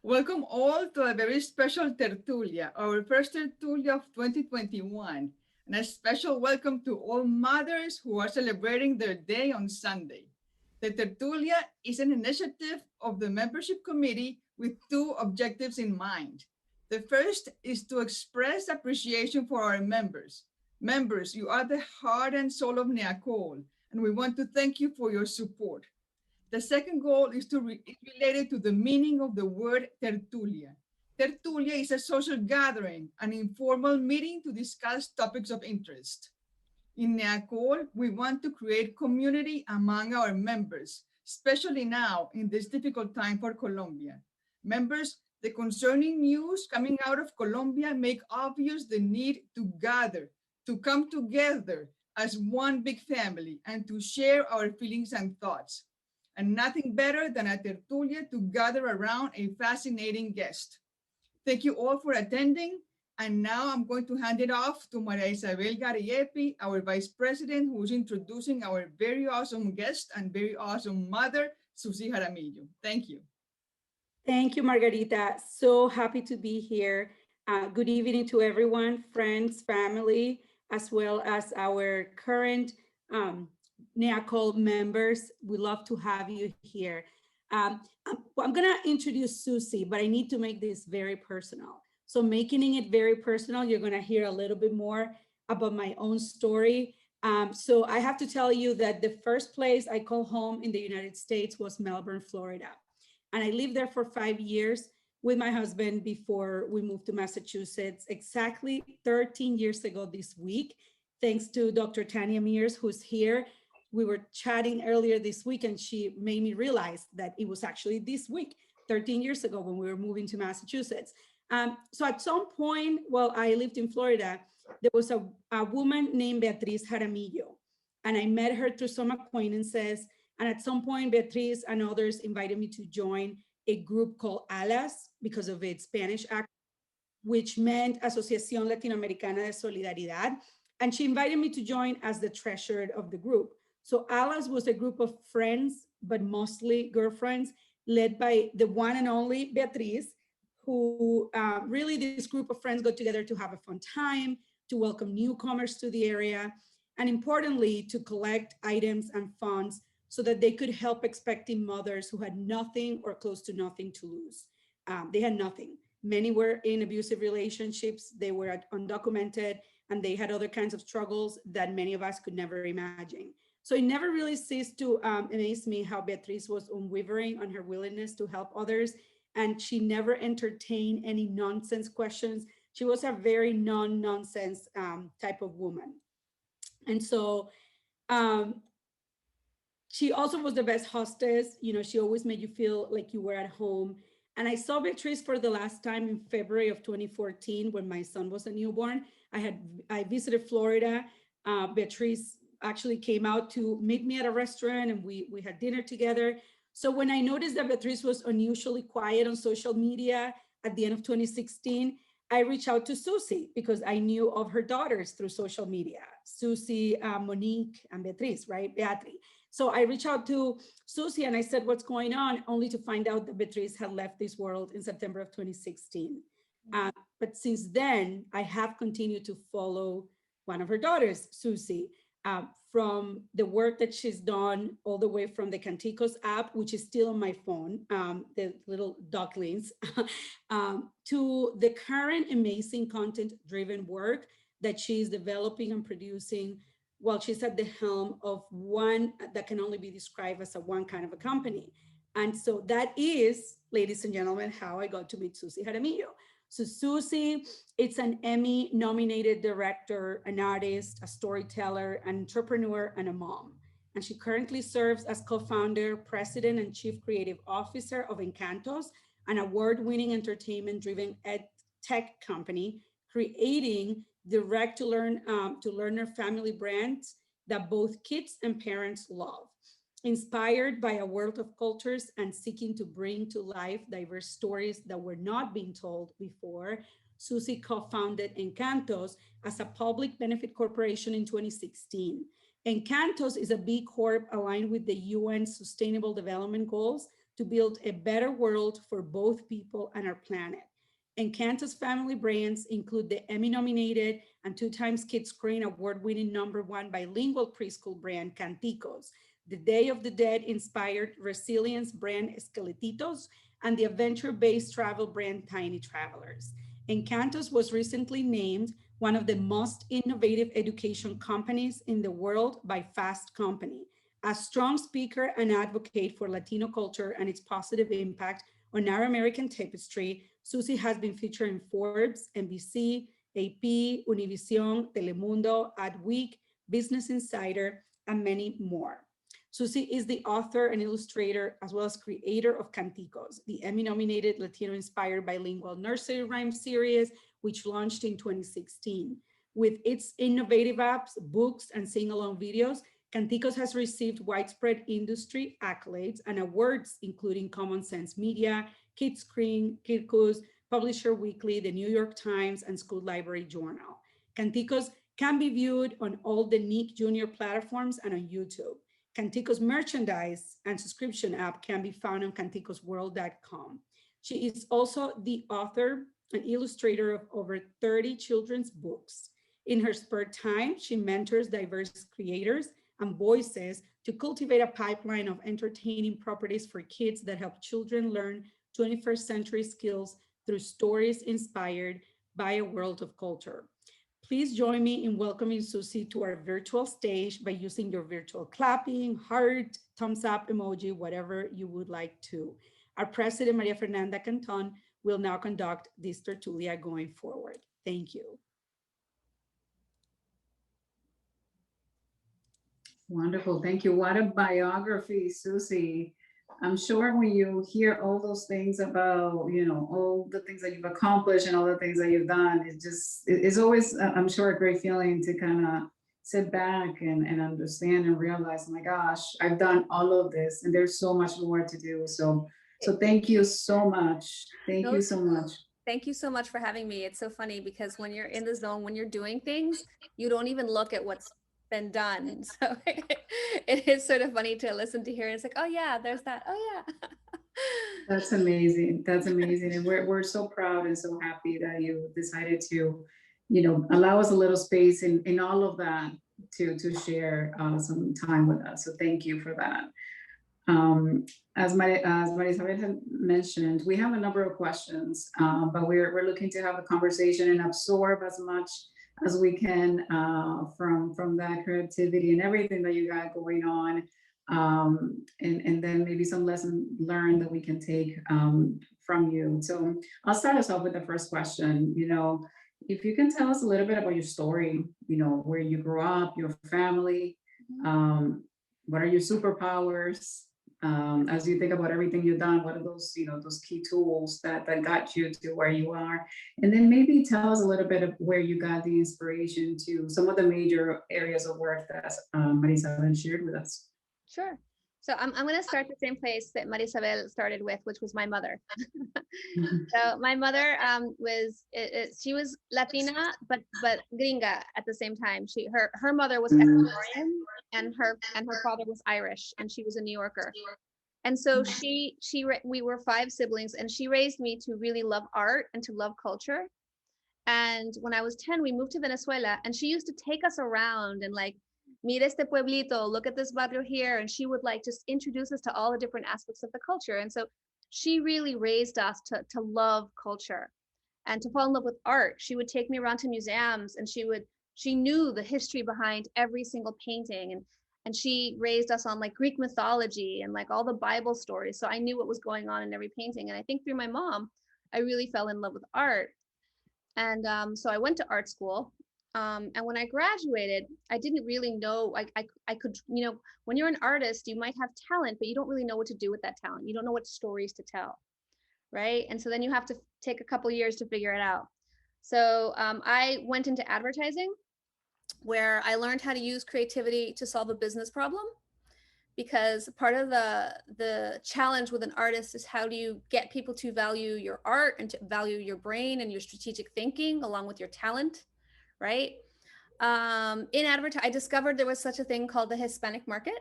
Welcome all to a very special Tertulia, our first Tertulia of 2021, and a special welcome to all mothers who are celebrating their day on Sunday. The Tertulia is an initiative of the membership committee with two objectives in mind. The first is to express appreciation for our members. Members, you are the heart and soul of NEACOL, and we want to thank you for your support. The second goal is related to the meaning of the word tertulia. Tertulia is a social gathering, an informal meeting to discuss topics of interest. In NEACOL, we want to create community among our members, especially now in this difficult time for Colombia. Members, the concerning news coming out of Colombia make obvious the need to gather, to come together as one big family and to share our feelings and thoughts. And nothing better than a tertulia to gather around a fascinating guest. Thank you all for attending. And now I'm going to hand it off to Maria Isabel Gariepi, our Vice President, who's introducing our very awesome guest and very awesome mother, Susie Jaramillo. Thank you. Thank you, Margarita. So happy to be here. Good evening to everyone, friends, family, as well as our current NEACOL members. We love to have you here. I'm gonna introduce Susie, but I need to make this very personal. So making it very personal, you're gonna hear a little bit more about my own story. So I have to tell you that the first place I call home in the United States was Melbourne, Florida. And I lived there for 5 years with my husband before we moved to Massachusetts, exactly 13 years ago this week, thanks to Dr. Tanya Mears, who's here. We were chatting earlier this week and she made me realize that it was actually this week, 13 years ago when we were moving to Massachusetts. So at some point while I lived in Florida, there was a woman named Beatriz Jaramillo, and I met her through some acquaintances. And at some point, Beatriz and others invited me to join a group called ALAS because of its Spanish accent, which meant Asociación Latinoamericana de Solidaridad. And she invited me to join as the treasurer of the group. So ALAS was a group of friends, but mostly girlfriends, led by the one and only Beatriz, who really this group of friends got together to have a fun time, to welcome newcomers to the area, and importantly, to collect items and funds so that they could help expecting mothers who had nothing or close to nothing to lose. They had nothing. Many were in abusive relationships, they were undocumented, and they had other kinds of struggles that many of us could never imagine. So it never really ceased to amaze me how Beatriz was unwavering on her willingness to help others, and she never entertained any nonsense questions. She was a very non-nonsense type of woman. And so, she also was the best hostess. You know, she always made you feel like you were at home. And I saw Beatriz for the last time in February of 2014 when my son was a newborn. I visited Florida. Beatriz actually came out to meet me at a restaurant and we had dinner together. So when I noticed that Beatriz was unusually quiet on social media at the end of 2016, I reached out to Susie because I knew of her daughters through social media, Susie, Monique, and Beatriz, right? Beatriz. So I reached out to Susie and I said, what's going on? Only to find out that Beatriz had left this world in September of 2016. But since then, I have continued to follow one of her daughters, Susie, from the work that she's done all the way from the Canticos app, which is still on my phone, the little ducklings, to the current amazing content-driven work that she's developing and producing while she's at the helm of one that can only be described as a one kind of a company. And so that is, ladies and gentlemen, how I got to meet Susie Jaramillo. So Susie, it's an Emmy-nominated director, an artist, a storyteller, an entrepreneur, and a mom. And she currently serves as co-founder, president, and chief creative officer of Encantos, an award-winning entertainment-driven ed tech company, creating direct-to-learner family brands that both kids and parents love. Inspired by a world of cultures and seeking to bring to life diverse stories that were not being told before, Susie co-founded Encantos as a public benefit corporation in 2016. Encantos is a B Corp aligned with the UN Sustainable Development Goals to build a better world for both people and our planet. Encanto's family brands include the Emmy-nominated and 2 times Kidscreen Award-winning #1 bilingual preschool brand Canticos, the Day of the Dead-inspired resilience brand Esqueletitos, and the adventure-based travel brand Tiny Travelers. Encantos was recently named one of the most innovative education companies in the world by Fast Company. A strong speaker and advocate for Latino culture and its positive impact on our American tapestry, Susie has been featured in Forbes, NBC, AP, Univision, Telemundo, Adweek, Business Insider, and many more. Susie is the author and illustrator, as well as creator of Canticos, the Emmy-nominated Latino-inspired bilingual nursery rhyme series, which launched in 2016. With its innovative apps, books, and sing-along videos, Canticos has received widespread industry accolades and awards, including Common Sense Media, Kidscreen, Kirkus, Publisher Weekly, the New York Times, and School Library Journal. Canticos can be viewed on all the NEAC Junior platforms and on YouTube. Canticos merchandise and subscription app can be found on canticosworld.com. She is also the author and illustrator of over 30 children's books. In her spare time, she mentors diverse creators and voices to cultivate a pipeline of entertaining properties for kids that help children learn 21st century skills through stories inspired by a world of culture. Please join me in welcoming Susie to our virtual stage by using your virtual clapping, heart, thumbs up emoji, whatever you would like to. Our president, Maria Fernanda Canton, will now conduct this tertulia going forward. Thank you. Wonderful. Thank you. What a biography, Susie. I'm sure when you hear all those things about, all the things that you've accomplished and all the things that you've done, it's always, I'm sure, a great feeling to kind of sit back and understand and realize, oh my gosh, I've done all of this and there's so much more to do. So thank you so much. Thank you so much. Thank you so much for having me. It's so funny because when you're in the zone, when you're doing things, you don't even look at what's been done. So it is sort of funny to listen to hear. It's like, oh yeah, there's that. Oh yeah. That's amazing. That's amazing. And we're so proud and so happy that you decided to, allow us a little space in all of that to share some time with us. So thank you for that. As Maria Isabel had mentioned, we have a number of questions, but we're looking to have a conversation and absorb as much as we can from that creativity and everything that you got going on, and then maybe some lesson learned that we can take from you. So I'll start us off with the first question. If you can tell us a little bit about your story, where you grew up, your family, what are your superpowers? As you think about everything you've done, what are those, those key tools that got you to where you are? And then maybe tell us a little bit of where you got the inspiration to some of the major areas of work that Marisabel shared with us. Sure. So I'm going to start the same place that Marisabel started with, which was my mother. So my mother she was Latina, but gringa at the same time. Her mother was Ecuadorian and her father was Irish, and she was a New Yorker. And so we were 5 siblings, and she raised me to really love art and to love culture. And when I was 10, we moved to Venezuela, and she used to take us around and like, mira este pueblito, look at this barrio here. And she would like just introduce us to all the different aspects of the culture. And so she really raised us to love culture and to fall in love with art. She would take me around to museums, and she knew the history behind every single painting. And she raised us on like Greek mythology and like all the Bible stories. So I knew what was going on in every painting. And I think through my mom, I really fell in love with art. And so I went to art school. And when I graduated, I didn't really know, I could, when you're an artist, you might have talent, but you don't really know what to do with that talent. You don't know what stories to tell, right? And so then you have to take a couple years to figure it out. So I went into advertising, where I learned how to use creativity to solve a business problem. Because part of the challenge with an artist is how do you get people to value your art and to value your brain and your strategic thinking along with your talent, right? In advertising, I discovered there was such a thing called the Hispanic market,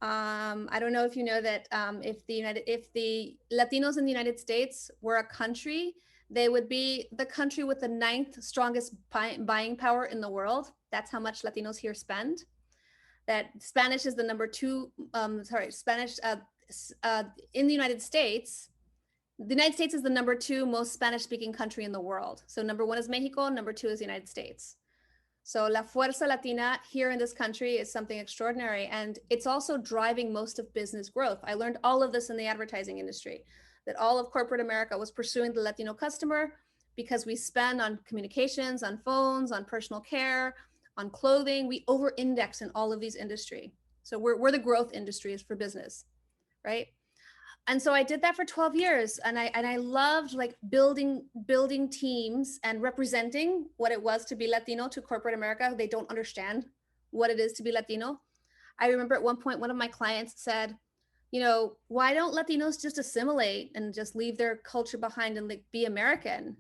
I don't know if you know that if the Latinos in the United States were a country, they would be the country with the 9th strongest buying power in the world. That's how much Latinos here spend. That Spanish is the number 2, Spanish in the United States. The United States is the number 2 most Spanish speaking country in the world. So number 1 is Mexico, number 2 is the United States. So La Fuerza Latina here in this country is something extraordinary. And it's also driving most of business growth. I learned all of this in the advertising industry, that all of corporate America was pursuing the Latino customer because we spend on communications, on phones, on personal care, on clothing. We over-index in all of these industries. So we're the growth industries for business, right? And so I did that for 12 years, and I loved like building teams and representing what it was to be Latino to corporate America. They don't understand what it is to be Latino. I remember at one point, one of my clients said, you know, why don't Latinos just assimilate and just leave their culture behind and like be American?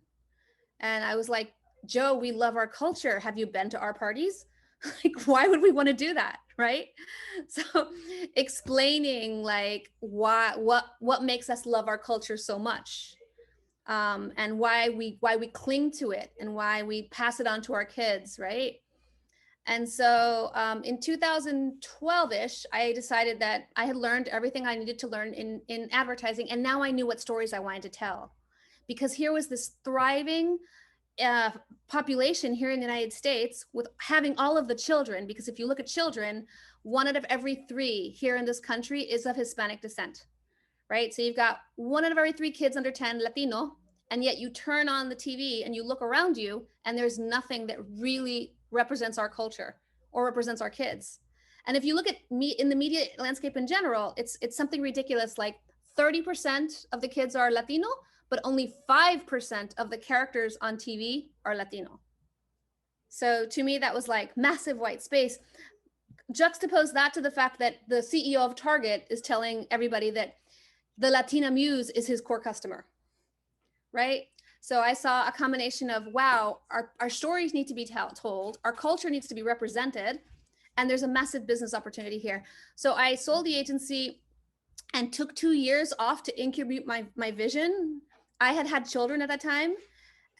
And I was like, Joe, we love our culture. Have you been to our parties? Like, why would we want to do that? Right? So explaining like what makes us love our culture so much, and why we cling to it and why we pass it on to our kids, right? And so in 2012-ish, I decided that I had learned everything I needed to learn in advertising, and now I knew what stories I wanted to tell, because here was this thriving population here in the United States with having all of the children, because if you look at children, 1 out of every 3 here in this country is of Hispanic descent, right? So you've got 1 out of every 3 kids under 10 Latino, and yet you turn on the TV and you look around you and there's nothing that really represents our culture or represents our kids. And if you look at in the media landscape in general, it's something ridiculous, like 30% of the kids are Latino, but only 5% of the characters on TV are Latino. So to me, that was like massive white space. Juxtapose that to the fact that the CEO of Target is telling everybody that the Latina muse is his core customer, right? So I saw a combination of, wow, our stories need to be told, our culture needs to be represented, and there's a massive business opportunity here. So I sold the agency and took 2 years off to incubate my vision. I had children at that time.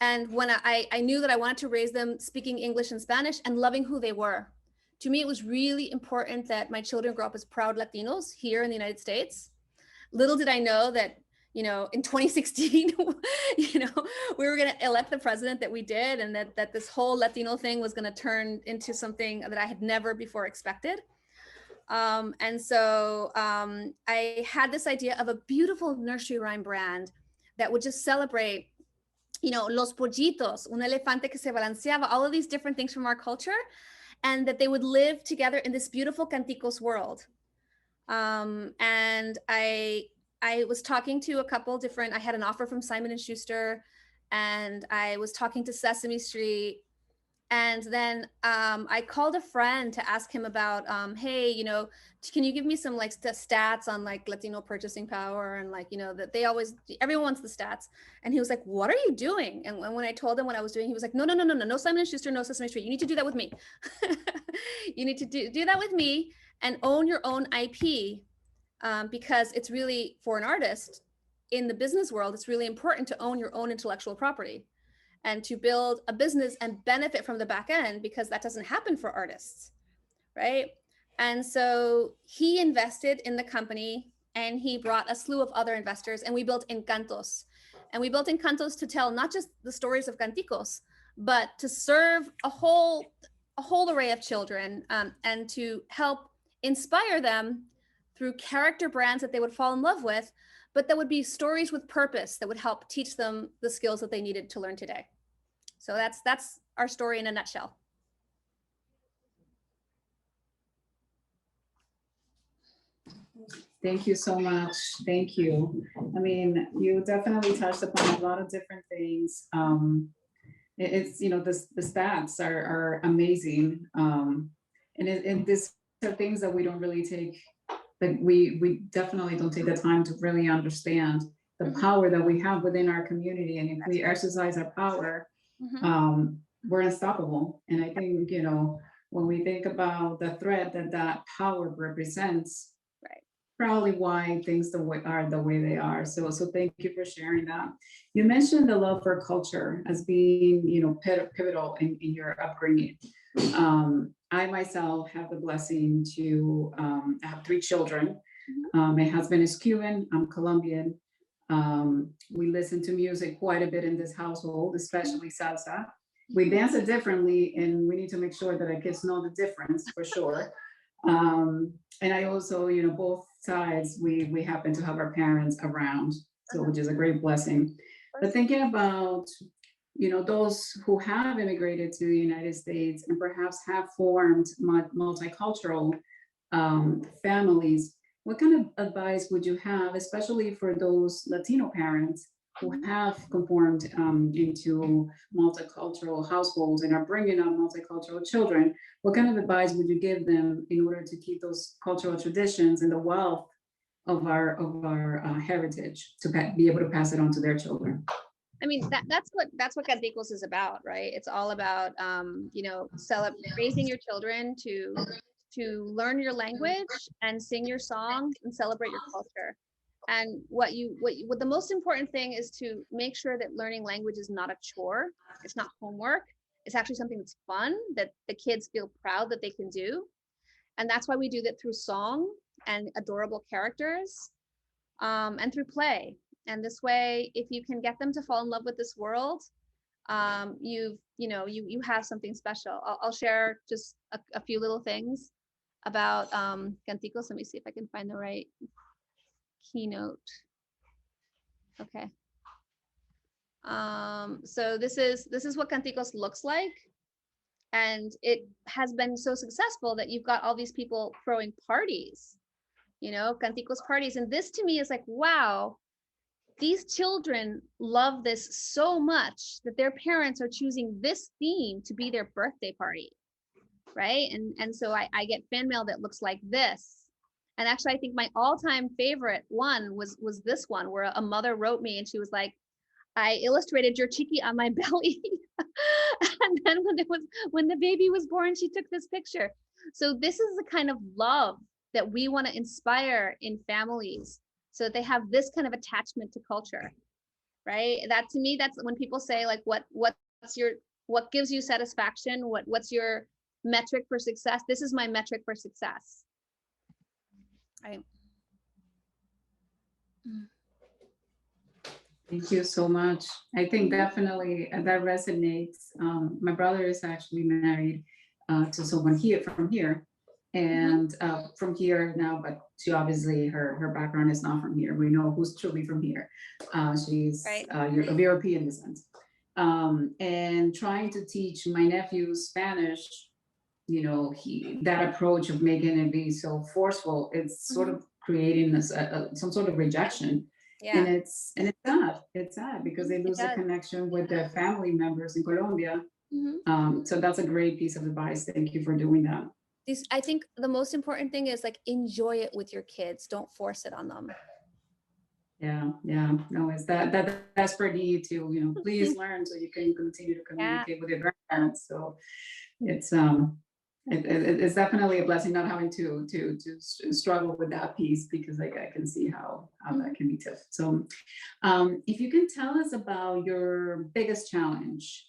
And when I knew that I wanted to raise them speaking English and Spanish and loving who they were. To me, it was really important that my children grow up as proud Latinos here in the United States. Little did I know that, you know, in 2016, you know, we were going to elect the president that we did, and that this whole Latino thing was going to turn into something that I had never before expected. And so I had this idea of a beautiful nursery rhyme brand that would just celebrate, you know, los pollitos, un elefante que se balanceaba, all of these different things from our culture, and that they would live together in this beautiful canticos world. And I was talking to a couple different, I had an offer from Simon & Schuster, and I was talking to Sesame Street. And then I called a friend to ask him about, hey, you know, can you give me some like stats on like Latino purchasing power, and like, you know, that everyone wants the stats. And he was like, what are you doing? And when I told him what I was doing, he was like, no Simon & Schuster, no Sesame Street. You need to do that with me. You need to do that with me and own your own IP, because it's really, for an artist in the business world, it's really important to own your own intellectual property and to build a business and benefit from the back end, because that doesn't happen for artists, right? And so he invested in the company, and he brought a slew of other investors, and we built Encantos. And we built Encantos to tell not just the stories of Canticos, but to serve a whole array of children, and to help inspire them through character brands that they would fall in love with, but that would be stories with purpose that would help teach them the skills that they needed to learn today. So that's our story in a nutshell. Thank you so much. Thank you. I mean, you definitely touched upon a lot of different things. It's, you know, the stats are amazing. And these are things that we don't really take, like we definitely don't take the time to really understand the power that we have within our community. And if we exercise our power, we're unstoppable. And I think, you know, when we think about the threat that power represents, probably why things are the way they are. So thank you for sharing that. You mentioned the love for culture as being, pivotal in your upbringing. I myself have the blessing to have 3 children. My husband is Cuban, I'm Colombian. We listen to music quite a bit in this household, especially salsa. We dance it differently, and we need to make sure that our kids know the difference for sure. And I also, both sides, we happen to have our parents around, so which is a great blessing. But thinking about, those who have immigrated to the United States and perhaps have formed multicultural families, what kind of advice would you have, especially for those Latino parents who have conformed into multicultural households and are bringing up multicultural children? What kind of advice would you give them in order to keep those cultural traditions and the wealth of our heritage to be able to pass it on to their children? I mean, that's what Canticos is about, right? It's all about, raising your children to learn your language and sing your songs and celebrate your culture. And what the most important thing is to make sure that learning language is not a chore. It's not homework. It's actually something that's fun, that the kids feel proud that they can do. And that's why we do that through song and adorable characters, and through play. And this way, if you can get them to fall in love with this world, you have something special. I'll share just a few little things about Canticos. Let me see if I can find the right keynote. Okay. So this is what Canticos looks like. And it has been so successful that you've got all these people throwing parties, Canticos parties. And this to me is like, wow, these children love this so much that their parents are choosing this theme to be their birthday party, right? And so I get fan mail that looks like this. And actually, I think my all-time favorite one was this one, where a mother wrote me and she was like, I illustrated your chiqui on my belly. And then when the baby was born, she took this picture. So this is the kind of love that we want to inspire in families, so that they have this kind of attachment to culture, right? That to me, that's when people say like, what gives you satisfaction? What's your metric for success? This is my metric for success. Right. Thank you so much. I think definitely that resonates. My brother is actually married to someone from here, and from here now, but she obviously, her background is not from here. We know who's truly from here. She's Right. of European descent. And trying to teach my nephew Spanish, that approach of making it be so forceful, it's sort of creating some sort of rejection. Yeah. And it's sad. It's sad because they lose the connection with their family members in Colombia. So that's a great piece of advice. Thank you for doing that. I think the most important thing is like, enjoy it with your kids. Don't force it on them. Yeah. No, it's that desperate need to, please learn so you can continue to communicate with your grandparents. So it's it's definitely a blessing not having to struggle with that piece, because like I can see how that can be tough. So if you can tell us about your biggest challenge,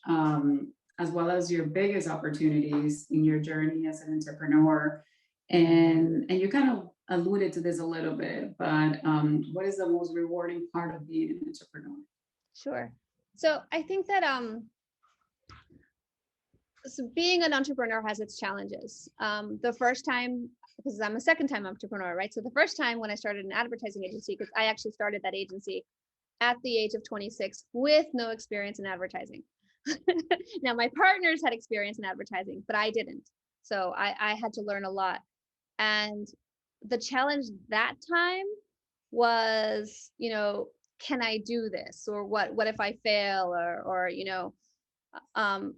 as well as your biggest opportunities in your journey as an entrepreneur, and you kind of alluded to this a little bit, but what is the most rewarding part of being an entrepreneur? Sure. So I think that so being an entrepreneur has its challenges. The first time, because I'm a second-time entrepreneur, right? So the first time when I started an advertising agency, because I actually started that agency at the age of 26 with no experience in advertising. Now my partners had experience in advertising, but I didn't. So I had to learn a lot. And the challenge that time was, can I do this? Or what if I fail? Or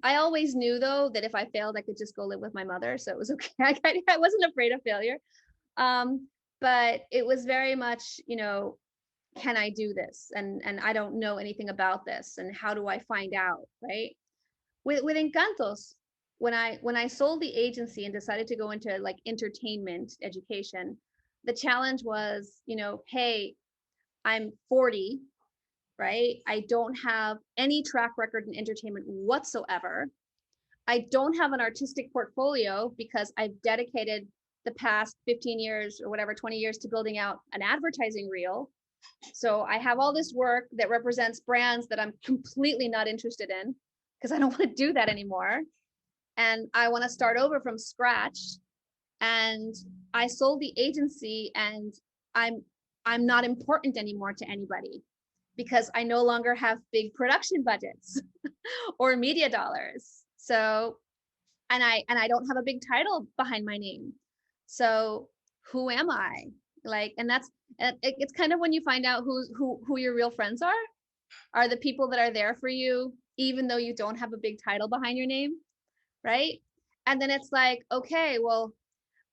I always knew though that if I failed, I could just go live with my mother. So it was okay. I wasn't afraid of failure. But it was very much, can I do this? And I don't know anything about this. And how do I find out? Right. With Encantos, when I sold the agency and decided to go into like entertainment education, the challenge was, you know, hey, I'm 40, right? I don't have any track record in entertainment whatsoever. I don't have an artistic portfolio because I've dedicated the past 15 years or whatever, 20 years to building out an advertising reel. So I have all this work that represents brands that I'm completely not interested in because I don't want to do that anymore. And I want to start over from scratch. And I sold the agency, and I'm not important anymore to anybody because I no longer have big production budgets or media dollars. So, and I don't have a big title behind my name. So who am I? Like, and that's, it's kind of when you find out who your real friends are the people that are there for you, even though you don't have a big title behind your name, right? And then it's like, okay, well,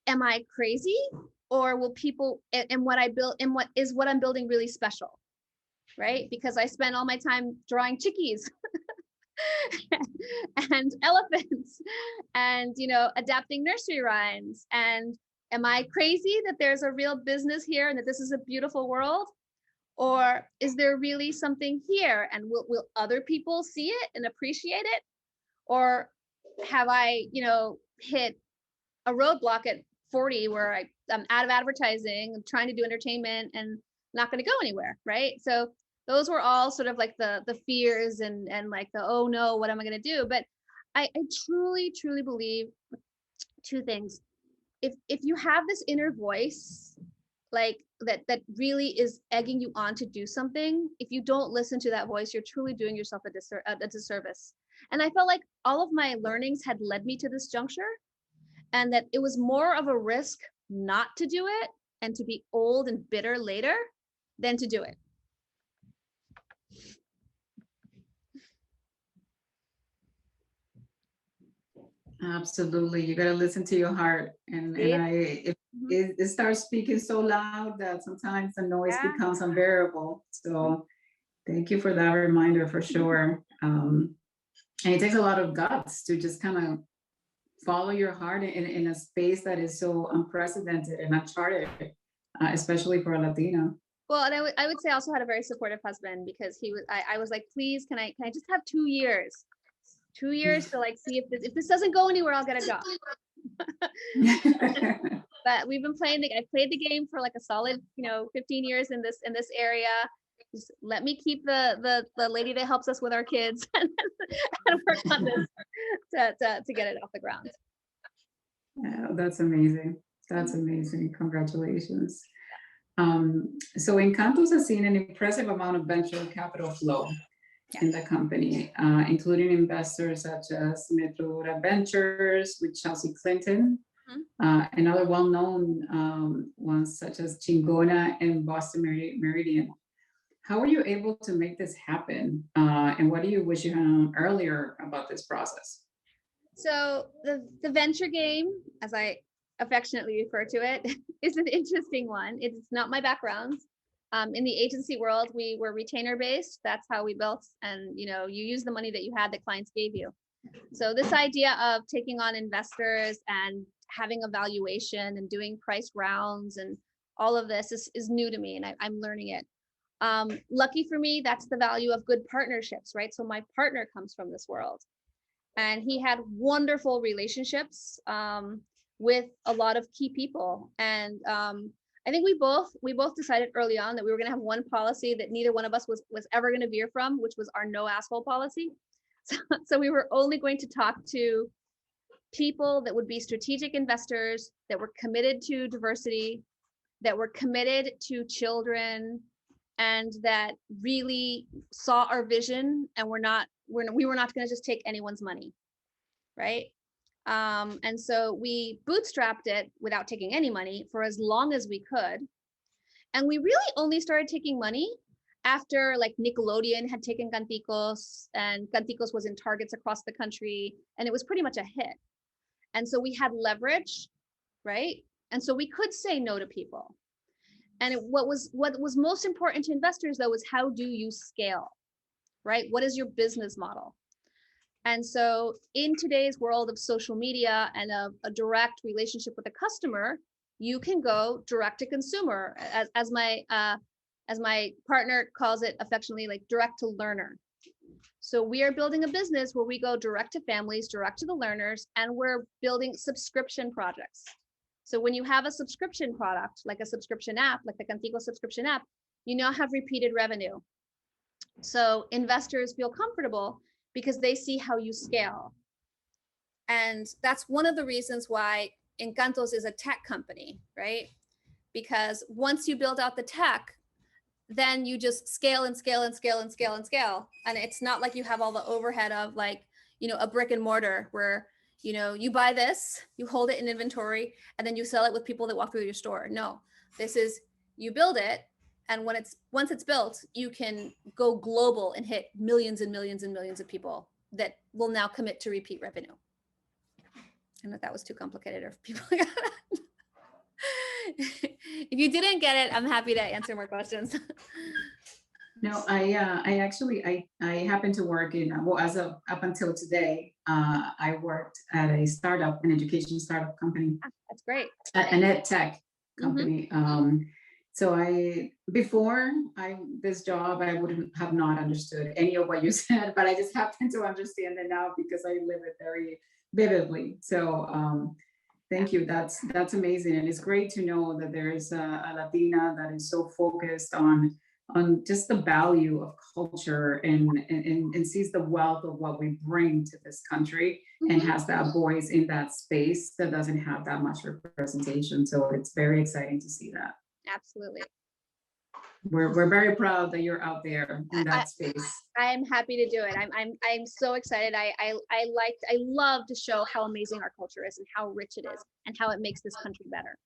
am I crazy, or will people, and what I build, and what I'm building really special, right? Because I spend all my time drawing chickies and elephants and, you know, adapting nursery rhymes. And am I crazy that there's a real business here and that this is a beautiful world? Or is there really something here, and will other people see it and appreciate it? Or have I, you know, hit a roadblock at 40 where I'm out of advertising, I'm trying to do entertainment and not going to go anywhere, right? So those were all sort of like the fears and like the, oh no, what am I going to do? But I truly believe two things. If you have this inner voice, like that really is egging you on to do something, if you don't listen to that voice, you're truly doing yourself a disservice. And I felt like all of my learnings had led me to this juncture, and that it was more of a risk not to do it and to be old and bitter later than to do it. Absolutely. You got to listen to your heart. And if it starts speaking so loud that sometimes the noise becomes unbearable. So thank you for that reminder, for sure. And it takes a lot of guts to just kind of follow your heart in a space that is so unprecedented and uncharted, especially for a Latina. Well, and I would say I also had a very supportive husband, because he was, I was like, please, can I just have 2 years? 2 years to like see if this doesn't go anywhere, I'll get a job. But we've been playing I played the game for like a solid, 15 years in this area. Just let me keep the lady that helps us with our kids and work on this to get it off the ground. Yeah, that's amazing. That's amazing. Congratulations. So Encantos has seen an impressive amount of venture capital flow in the company, including investors such as Metro Ventures with Chelsea Clinton, and other well-known ones such as Chingona and Boston Meridian. How were you able to make this happen? And what do you wish you had known earlier about this process? So the venture game, as I affectionately refer to it, is an interesting one. It's not my background. In the agency world, we were retainer based. That's how we built. And you use the money that you had that clients gave you. So this idea of taking on investors and having a valuation and doing price rounds and all of this is new to me, and I'm learning it. Lucky for me, that's the value of good partnerships, right? So my partner comes from this world, and he had wonderful relationships with a lot of key people. And I think we both decided early on that we were going to have one policy that neither one of us was ever going to veer from, which was our no asshole policy. So we were only going to talk to people that would be strategic investors, that were committed to diversity, that were committed to children, and that really saw our vision, and we were not going to just take anyone's money, right? And so we bootstrapped it without taking any money for as long as we could. And we really only started taking money after like Nickelodeon had taken Canticos, and Canticos was in Targets across the country, and it was pretty much a hit. And so we had leverage, right? And so we could say no to people. And what was most important to investors, though, was how do you scale, right? What is your business model? And so in today's world of social media and a direct relationship with the customer, you can go direct to consumer, as my partner calls it affectionately, like direct to learner. So we are building a business where we go direct to families, direct to the learners, and we're building subscription projects. So when you have a subscription product, like a subscription app, like the Cantico subscription app, you now have repeated revenue. So investors feel comfortable because they see how you scale. And that's one of the reasons why Encantos is a tech company, right? Because once you build out the tech, then you just scale and scale and scale and scale and scale. And it's not like you have all the overhead of like, you know, a brick and mortar where, you know, you buy this, you hold it in inventory, and then you sell it with people that walk through your store. No, this is, you build it, and once it's built, you can go global and hit millions and millions and millions of people that will now commit to repeat revenue. I don't know if that was too complicated or if people got it. If you didn't get it, I'm happy to answer more questions. No, I actually, I happen to work in, well, up until today, I worked at a startup, an education startup company. That's great. An ed tech company. So before this job, I wouldn't have not understood any of what you said, but I just happen to understand it now because I live it very vividly. So thank you. That's amazing. And it's great to know that there is a Latina that is so focused on just the value of culture and sees the wealth of what we bring to this country and has that voice in that space that doesn't have that much representation. So it's very exciting to see that. Absolutely. We're very proud that you're out there in that space. I am happy to do it. I'm so excited. I love to show how amazing our culture is and how rich it is and how it makes this country better.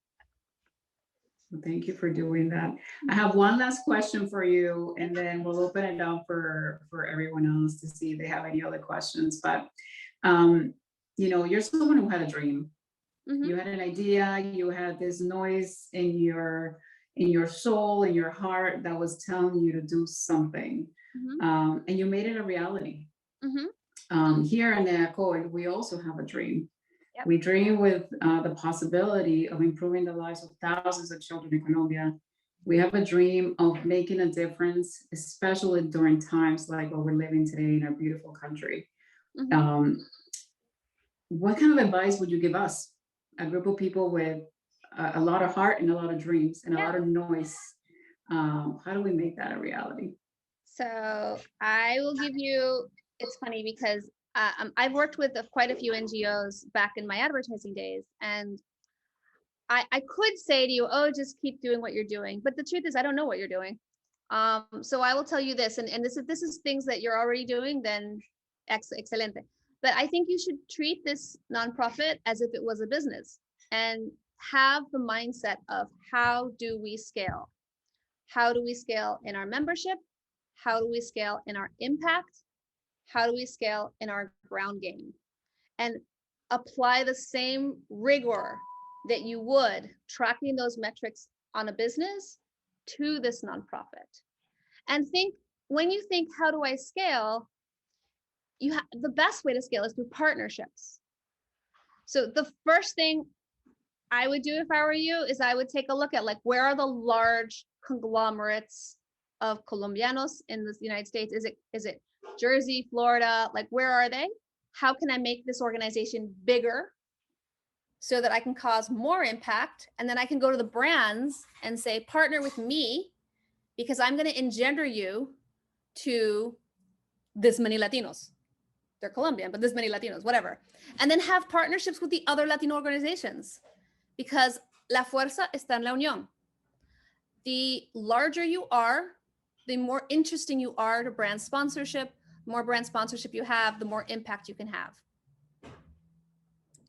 Well, thank you for doing that. I have one last question for you, and then we'll open it up for everyone else to see if they have any other questions. But you know, you're someone who had a dream. You had an idea, you had this noise in your soul, in your heart that was telling you to do something, and you made it a reality. Here in NEACOL, we also have a dream. Yep. We dream with the possibility of improving the lives of thousands of children in Colombia. We have a dream of making a difference, especially during times like what we're living today in our beautiful country. What kind of advice would you give us, a group of people with a lot of heart and a lot of dreams and a lot of noise? How do we make that a reality? So I will give you, it's funny because I've worked with quite a few NGOs back in my advertising days, and I could say to you, oh, just keep doing what you're doing. But the truth is, I don't know what you're doing. So I will tell you this, and this is things that you're already doing, then excelente. But I think you should treat this nonprofit as if it was a business and have the mindset of how do we scale? How do we scale in our membership? How do we scale in our impact? How do we scale in our ground game? And apply the same rigor that you would tracking those metrics on a business to this nonprofit. And when you think, how do I scale? The best way to scale is through partnerships. So the first thing I would do if I were you is I would take a look at like, where are the large conglomerates of Colombianos in the United States? Is it Jersey, Florida? Like, where are they? How can I make this organization bigger so that I can cause more impact? And then I can go to the brands and say, partner with me because I'm going to engender you to this many Latinos. They're Colombian, but this many Latinos, whatever. And then have partnerships with the other Latino organizations because la fuerza está en la unión. The larger you are, the more interesting you are to brand sponsorship. The more brand sponsorship you have, the more impact you can have.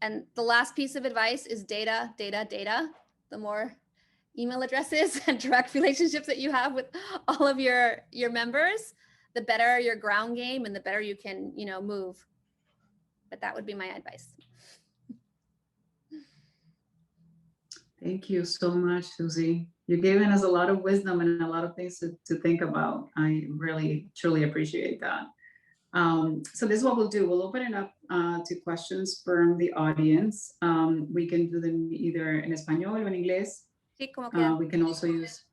And the last piece of advice is data, data, data. The more email addresses and direct relationships that you have with all of your members, the better your ground game and the better you can, move. But that would be my advice. Thank you so much, Susie. You're giving us a lot of wisdom and a lot of things to think about. I really, truly appreciate that. So this is what we'll do. We'll open it up to questions from the audience. We can do them either in español or en inglés. Sí, como quieran. We can also use,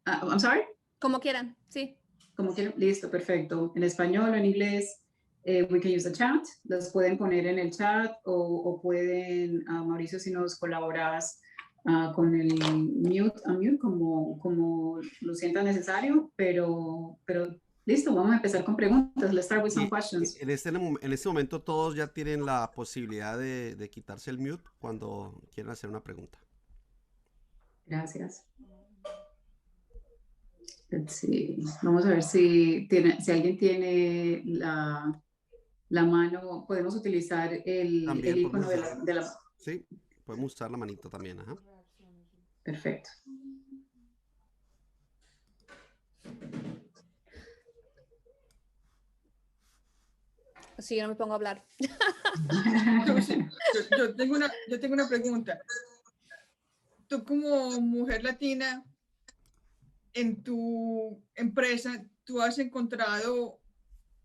I'm sorry? Como quieran, sí. Como quieran, listo, perfecto. En español o en inglés, we can use the chat. Las pueden poner en el chat o pueden, Mauricio, si nos colaboras con el unmute como lo sientan necesario, pero listo, vamos a empezar con preguntas. Let's start with some questions. En este momento todos ya tienen la posibilidad de quitarse el mute cuando quieran hacer una pregunta. Gracias. Let's see. Vamos a ver si alguien tiene la mano. Podemos utilizar el icono de la... Sí, podemos usar la manito también. Ajá. Perfecto. Sí, yo no me pongo a hablar. Yo tengo una pregunta. Tú como mujer latina, en tu empresa, tú has encontrado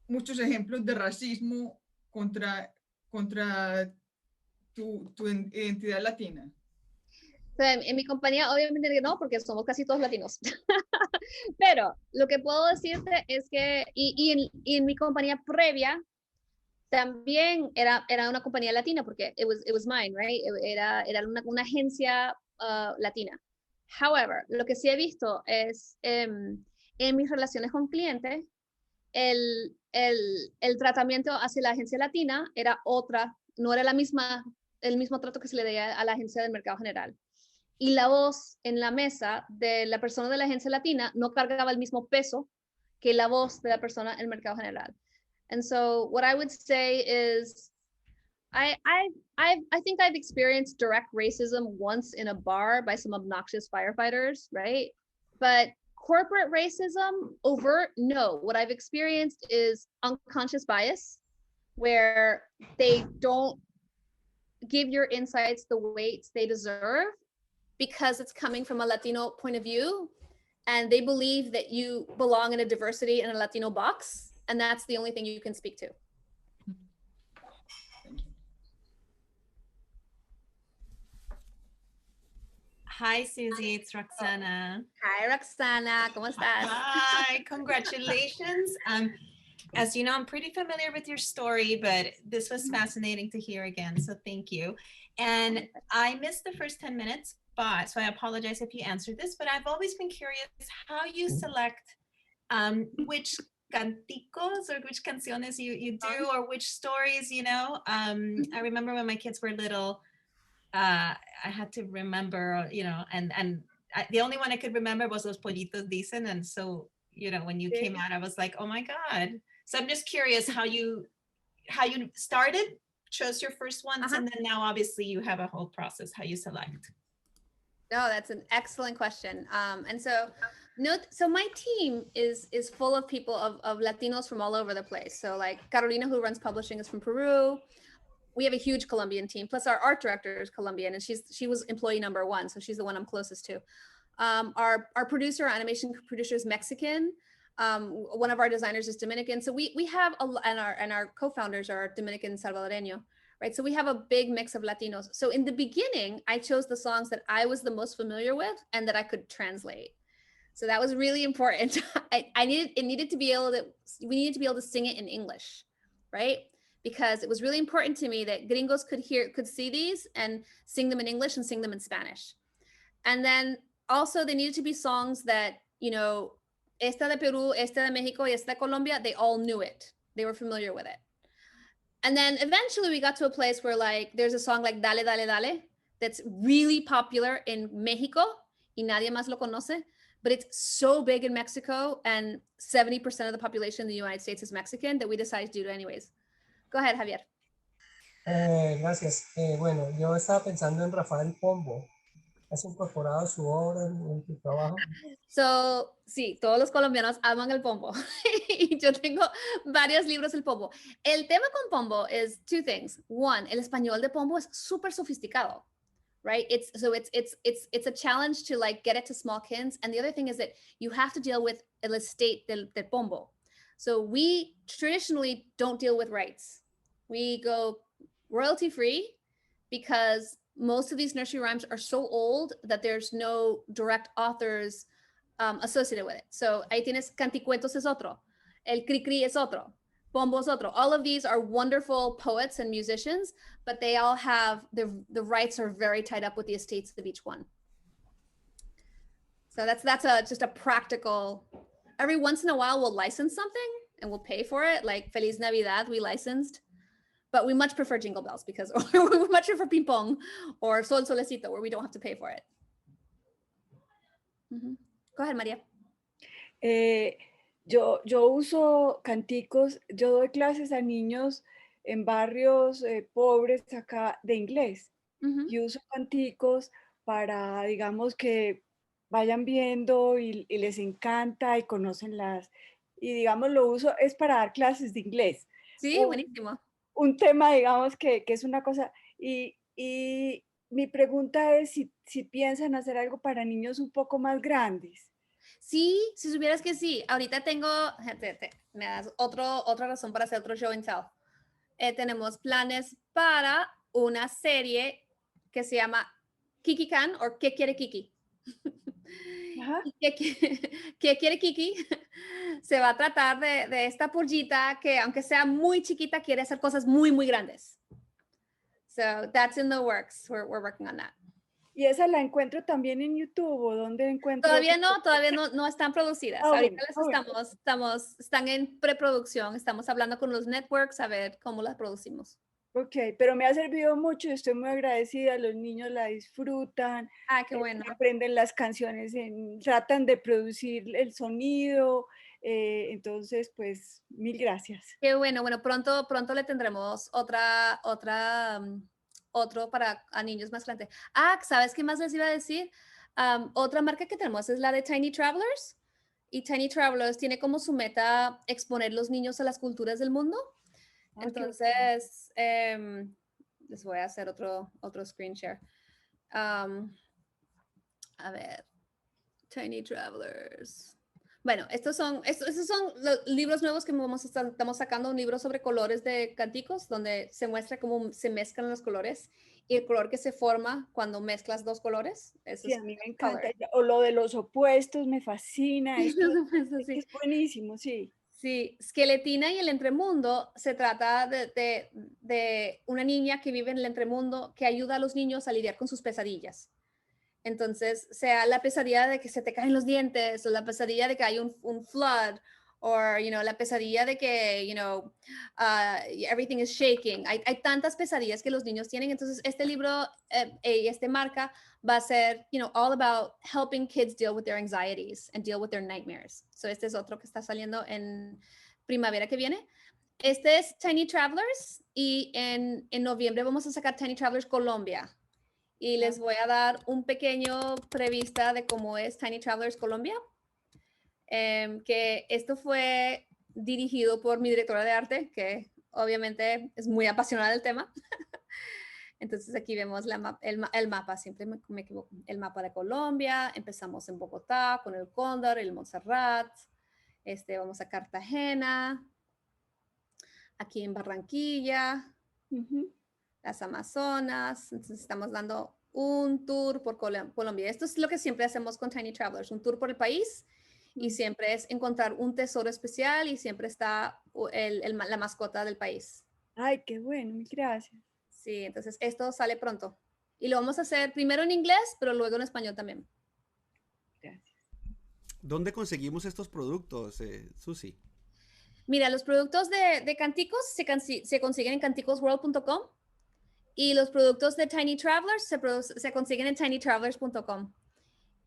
muchos ejemplos de racismo contra tu identidad latina. O sea, en mi compañía obviamente que no, porque somos casi todos latinos. Pero lo que puedo decirte es que, y en mi compañía previa, también era una compañía latina, porque it was mine, right? Era una agencia latina. However, lo que sí he visto es en mis relaciones con clientes, el tratamiento hacia la agencia latina era otra, no era el mismo trato que se le da a la agencia del mercado general. Y la voz en la mesa de la persona de la agencia latina no cargaba el mismo peso que la voz de la persona en el mercado general. And so what I would say is, I think I've experienced direct racism once in a bar by some obnoxious firefighters, right? But corporate racism, overt, no. What I've experienced is unconscious bias, where they don't give your insights the weight they deserve because it's coming from a Latino point of view, and they believe that you belong in a diversity in a Latino box, and that's the only thing you can speak to. Hi, Susie, it's Roxana. Hi, Roxana, ¿cómo estás? Hi, congratulations. As you know, I'm pretty familiar with your story, but this was fascinating to hear again, so thank you. And I missed the first 10 minutes, so I apologize if you answered this, but I've always been curious how you select which canticos or which canciones you do, or which stories, you know. I remember when my kids were little, I had to remember, you know, and the only one I could remember was Los Pollitos Dicen, and so, you know, when you came out, I was like, oh my God. So I'm just curious how you started, chose your first ones, and then now obviously you have a whole process how you select. No, that's an excellent question. And so my team is full of people of Latinos from all over the place. So like Carolina, who runs publishing, is from Peru. We have a huge Colombian team. Plus our art director is Colombian, and she was employee number 1. So she's the one I'm closest to. Our producer, animation producer, is Mexican. One of our designers is Dominican. So we have and our co-founders are Dominican Salvadoreño, right? So we have a big mix of Latinos. So in the beginning, I chose the songs that I was the most familiar with and that I could translate. So that was really important. We needed to be able to sing it in English, right? Because it was really important to me that gringos could see these and sing them in English and sing them in Spanish. And then also they needed to be songs that, you know, esta de Peru, esta de Mexico, y esta de Colombia, they all knew it. They were familiar with it. And then eventually we got to a place where like, there's a song like Dale, Dale, Dale, that's really popular in Mexico, y nadie más lo conoce, but it's so big in Mexico, and 70% of the population in the United States is Mexican, that we decided to do it anyways. Go ahead, Javier. Gracias. Bueno, yo estaba pensando en Rafael Pombo. ¿Has incorporado su obra en tu trabajo? So, sí, todos los colombianos aman el pombo. Y yo tengo varios libros del pombo. El tema con pombo is two things. One, el español de pombo es súper sofisticado, right? It's a challenge to like get it to small kids. And the other thing is that you have to deal with el estate del pombo. So we traditionally don't deal with rights. We go royalty free because most of these nursery rhymes are so old that there's no direct authors associated with it. So ahí tienes Canticuentos es otro, El Cricri es otro, Pombo es otro. All of these are wonderful poets and musicians, but they all have, the rights are very tied up with the estates of each one. So that's just a practical, every once in a while we'll license something and we'll pay for it, like Feliz Navidad we licensed, but we much prefer Jingle Bells because, or we much prefer Ping Pong or Sol Solecito where we don't have to pay for it. Go ahead, María. Yo uso canticos, yo doy clases a niños en barrios pobres acá de inglés y uso canticos para, digamos, que vayan viendo y les encanta y conocen y digamos lo uso, es para dar clases de inglés. Sí, buenísimo. Un tema, digamos, que es una cosa, y mi pregunta es si piensan hacer algo para niños un poco más grandes. Sí, si supieras que sí, ahorita tengo, me das otra razón para hacer otro show and tell. Tenemos planes para una serie que se llama Kiki Can o ¿Qué quiere Kiki? ¿Qué quiere Kiki? Se va a tratar de esta pollita que aunque sea muy chiquita quiere hacer cosas muy, muy grandes. So that's in the works. We're working on that. ¿Y esa la encuentro también en YouTube o dónde encuentro? Todavía no están producidas. Ahorita están en preproducción. Estamos hablando con los networks a ver cómo las producimos. Ok, pero me ha servido mucho, estoy muy agradecida, los niños la disfrutan. Ah, qué bueno. Aprenden las canciones, tratan de producir el sonido, entonces pues mil gracias. Qué bueno, pronto le tendremos otro para a niños más grandes. Ah, ¿sabes qué más les iba a decir? Otra marca que tenemos es la de Tiny Travelers. Y Tiny Travelers tiene como su meta exponer los niños a las culturas del mundo. Entonces, les voy a hacer otro screen share. A ver, Tiny Travelers. Bueno, estos son los libros nuevos que estamos sacando, un libro sobre colores de canticos, donde se muestra cómo se mezclan los colores y el color que se forma cuando mezclas dos colores. Sí, a mí me encanta. O lo de los opuestos, me fascina. Es buenísimo, sí. Sí, Skeletina y el Entremundo se trata de una niña que vive en el Entremundo que ayuda a los niños a lidiar con sus pesadillas. Entonces, sea la pesadilla de que se te caen los dientes, o la pesadilla de que hay un flood, o la pesadilla de que, everything is shaking. Hay tantas pesadillas que los niños tienen. Entonces, este libro y esta marca va a ser, all about helping kids deal with their anxieties and deal with their nightmares. So, este es otro que está saliendo en primavera que viene. Este es Tiny Travelers y en noviembre vamos a sacar Tiny Travelers Colombia. Y les voy a dar un pequeño prevista de cómo es Tiny Travelers Colombia. Que esto fue dirigido por mi directora de arte, que obviamente es muy apasionada del tema. Entonces aquí vemos el mapa, siempre me equivoco, el mapa de Colombia. Empezamos en Bogotá con el Cóndor, el Montserrat. Vamos a Cartagena. Aquí en Barranquilla. Las Amazonas. Entonces estamos dando un tour por Colombia. Esto es lo que siempre hacemos con Tiny Travelers, un tour por el país. Y siempre es encontrar un tesoro especial y siempre está la mascota del país. Ay, qué bueno, gracias. Sí, entonces esto sale pronto. Y lo vamos a hacer primero en inglés, pero luego en español también. Gracias. ¿Dónde conseguimos estos productos, Susi? Mira, los productos de Canticos se consiguen en canticosworld.com y los productos de Tiny Travelers se consiguen en tinytravelers.com.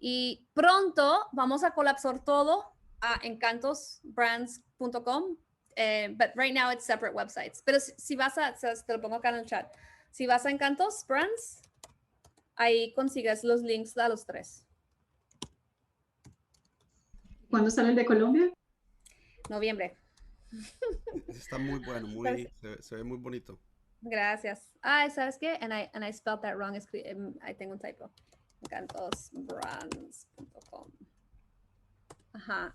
Y pronto vamos a colapsar todo a encantosbrands.com, but right now it's separate websites. Pero si vas te lo pongo acá en el chat. Si vas a Encantos Brands, ahí consigues los links a los tres. ¿Cuándo salen de Colombia? Noviembre. Está muy bueno, se ve muy bonito. Gracias. Ay, ¿sabes qué? And I spelled that wrong. I tengo un typo. encantosbrands.com.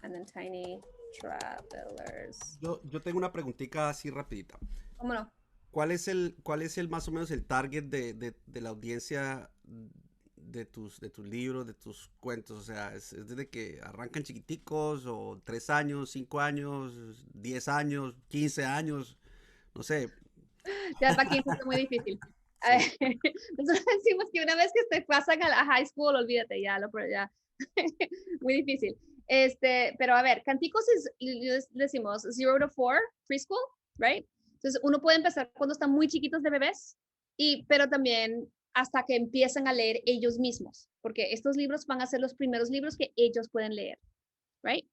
And then Tiny Travelers. Yo tengo una preguntita así rapidita. ¿Cómo no? ¿Cuál es el más o menos el target de la audiencia de tus libros, de tus cuentos? O sea, ¿es desde que arrancan chiquiticos o 3 años, 5 años, 10 años, 15 años? No sé. Ya para 15 es muy difícil. A ver, nosotros decimos que una vez que te pasan a la high school, olvídate, ya. Muy difícil. Pero a ver, Canticos decimos 0 to 4, preschool, right? Entonces uno puede empezar cuando están muy chiquitos de bebés, pero también hasta que empiezan a leer ellos mismos, porque estos libros van a ser los primeros libros que ellos pueden leer, right?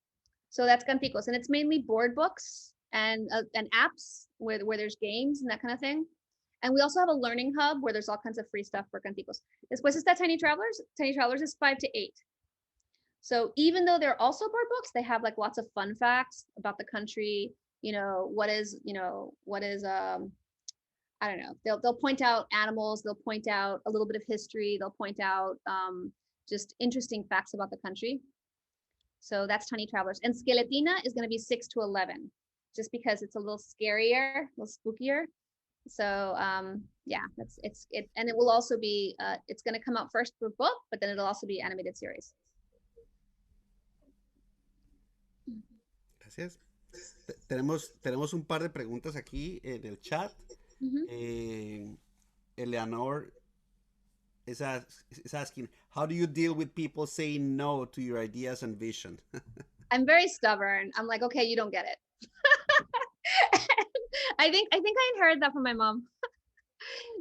So that's Canticos, and it's mainly board books and apps where there's games and that kind of thing. And we also have a learning hub where there's all kinds of free stuff for Canticos. Después está Tiny Travelers. Tiny Travelers is 5 to 8. So even though they're also board books, they have like lots of fun facts about the country. What is I don't know. They'll point out animals. They'll point out a little bit of history. They'll point out just interesting facts about the country. So that's Tiny Travelers. And Skeletina is going to be 6 to 11, just because it's a little scarier, a little spookier. So yeah, and it will also be it's going to come out first for book, but then it'll also be animated series. Gracias. Tenemos un par de preguntas aquí en el chat. Eleanor is asking, how do you deal with people saying no to your ideas and vision? I'm very stubborn. I'm like, okay, you don't get it. I think I inherited that from my mom.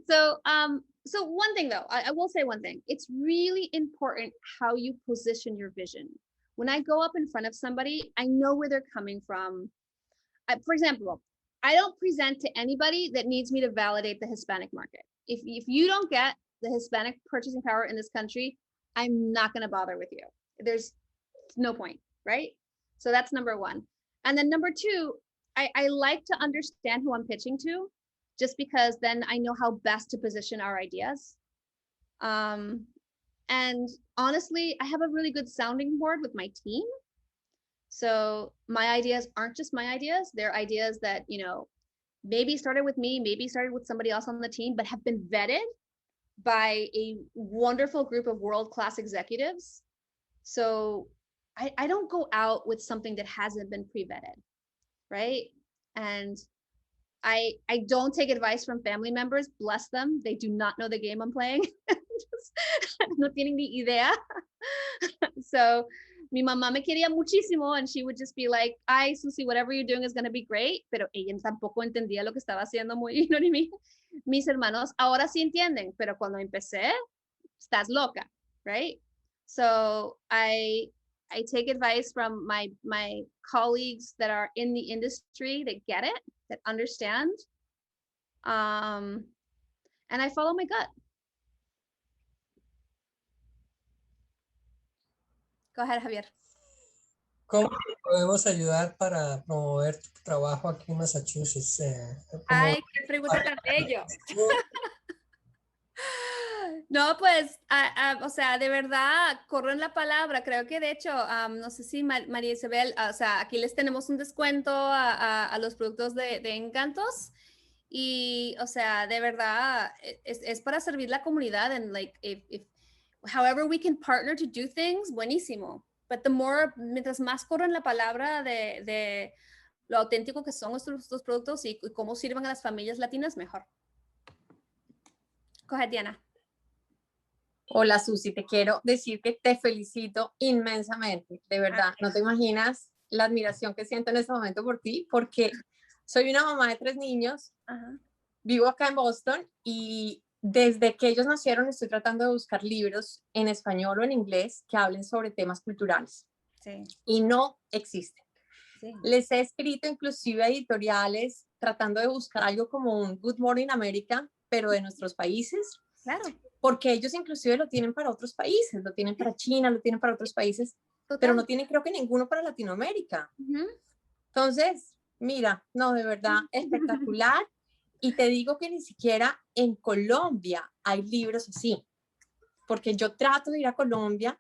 So one thing though, I will say one thing. It's really important how you position your vision. When I go up in front of somebody, I know where they're coming from. For example, I don't present to anybody that needs me to validate the Hispanic market. If you don't get the Hispanic purchasing power in this country, I'm not going to bother with you. There's no point, right? So that's number one. And then number two, I like to understand who I'm pitching to, just because then I know how best to position our ideas. And honestly, I have a really good sounding board with my team. So my ideas aren't just my ideas. They're ideas that, maybe started with me, maybe started with somebody else on the team, but have been vetted by a wonderful group of world-class executives. So I don't go out with something that hasn't been pre-vetted, right? And I don't take advice from family members, bless them. They do not know the game I'm playing. No tienen ni idea. So mi mamá me quería muchísimo, and she would just be like, ay, Susie, whatever you're doing is going to be great. Pero ella tampoco entendía lo que estaba haciendo muy, you know what I mean? Mis hermanos ahora sí entienden, pero cuando empecé, estás loca, right? So I take advice from my colleagues that are in the industry that get it, that understand, and I follow my gut. Go ahead, Javier. ¿Cómo podemos ayudar para promover tu trabajo aquí en Massachusetts? Ay, qué pregunta tan bella. No, pues, o sea, de verdad, corren la palabra. Creo que de hecho, no sé si María Isabel, o sea, aquí les tenemos un descuento a los productos de Encantos. Y, o sea, de verdad, es para servir la comunidad. And like, if however we can partner to do things, buenísimo. But the more, mientras más corren la palabra de lo auténtico que son estos productos y cómo sirven a las familias latinas, mejor. Go ahead, Diana. Hola, Susi, te quiero decir que te felicito inmensamente, de verdad. No te imaginas la admiración que siento en este momento por ti, porque soy una mamá de 3 niños, vivo acá en Boston y desde que ellos nacieron estoy tratando de buscar libros en español o en inglés que hablen sobre temas culturales. Sí. Y no existen. Sí. Les he escrito inclusive editoriales tratando de buscar algo como un Good Morning America, pero de nuestros países. Claro. Porque ellos inclusive lo tienen para otros países, lo tienen para China, lo tienen para otros países, Total. pero no tienen creo que ninguno para Latinoamérica. Entonces, mira, no, de verdad, espectacular. Y te digo que ni siquiera en Colombia hay libros así, porque yo trato de ir a Colombia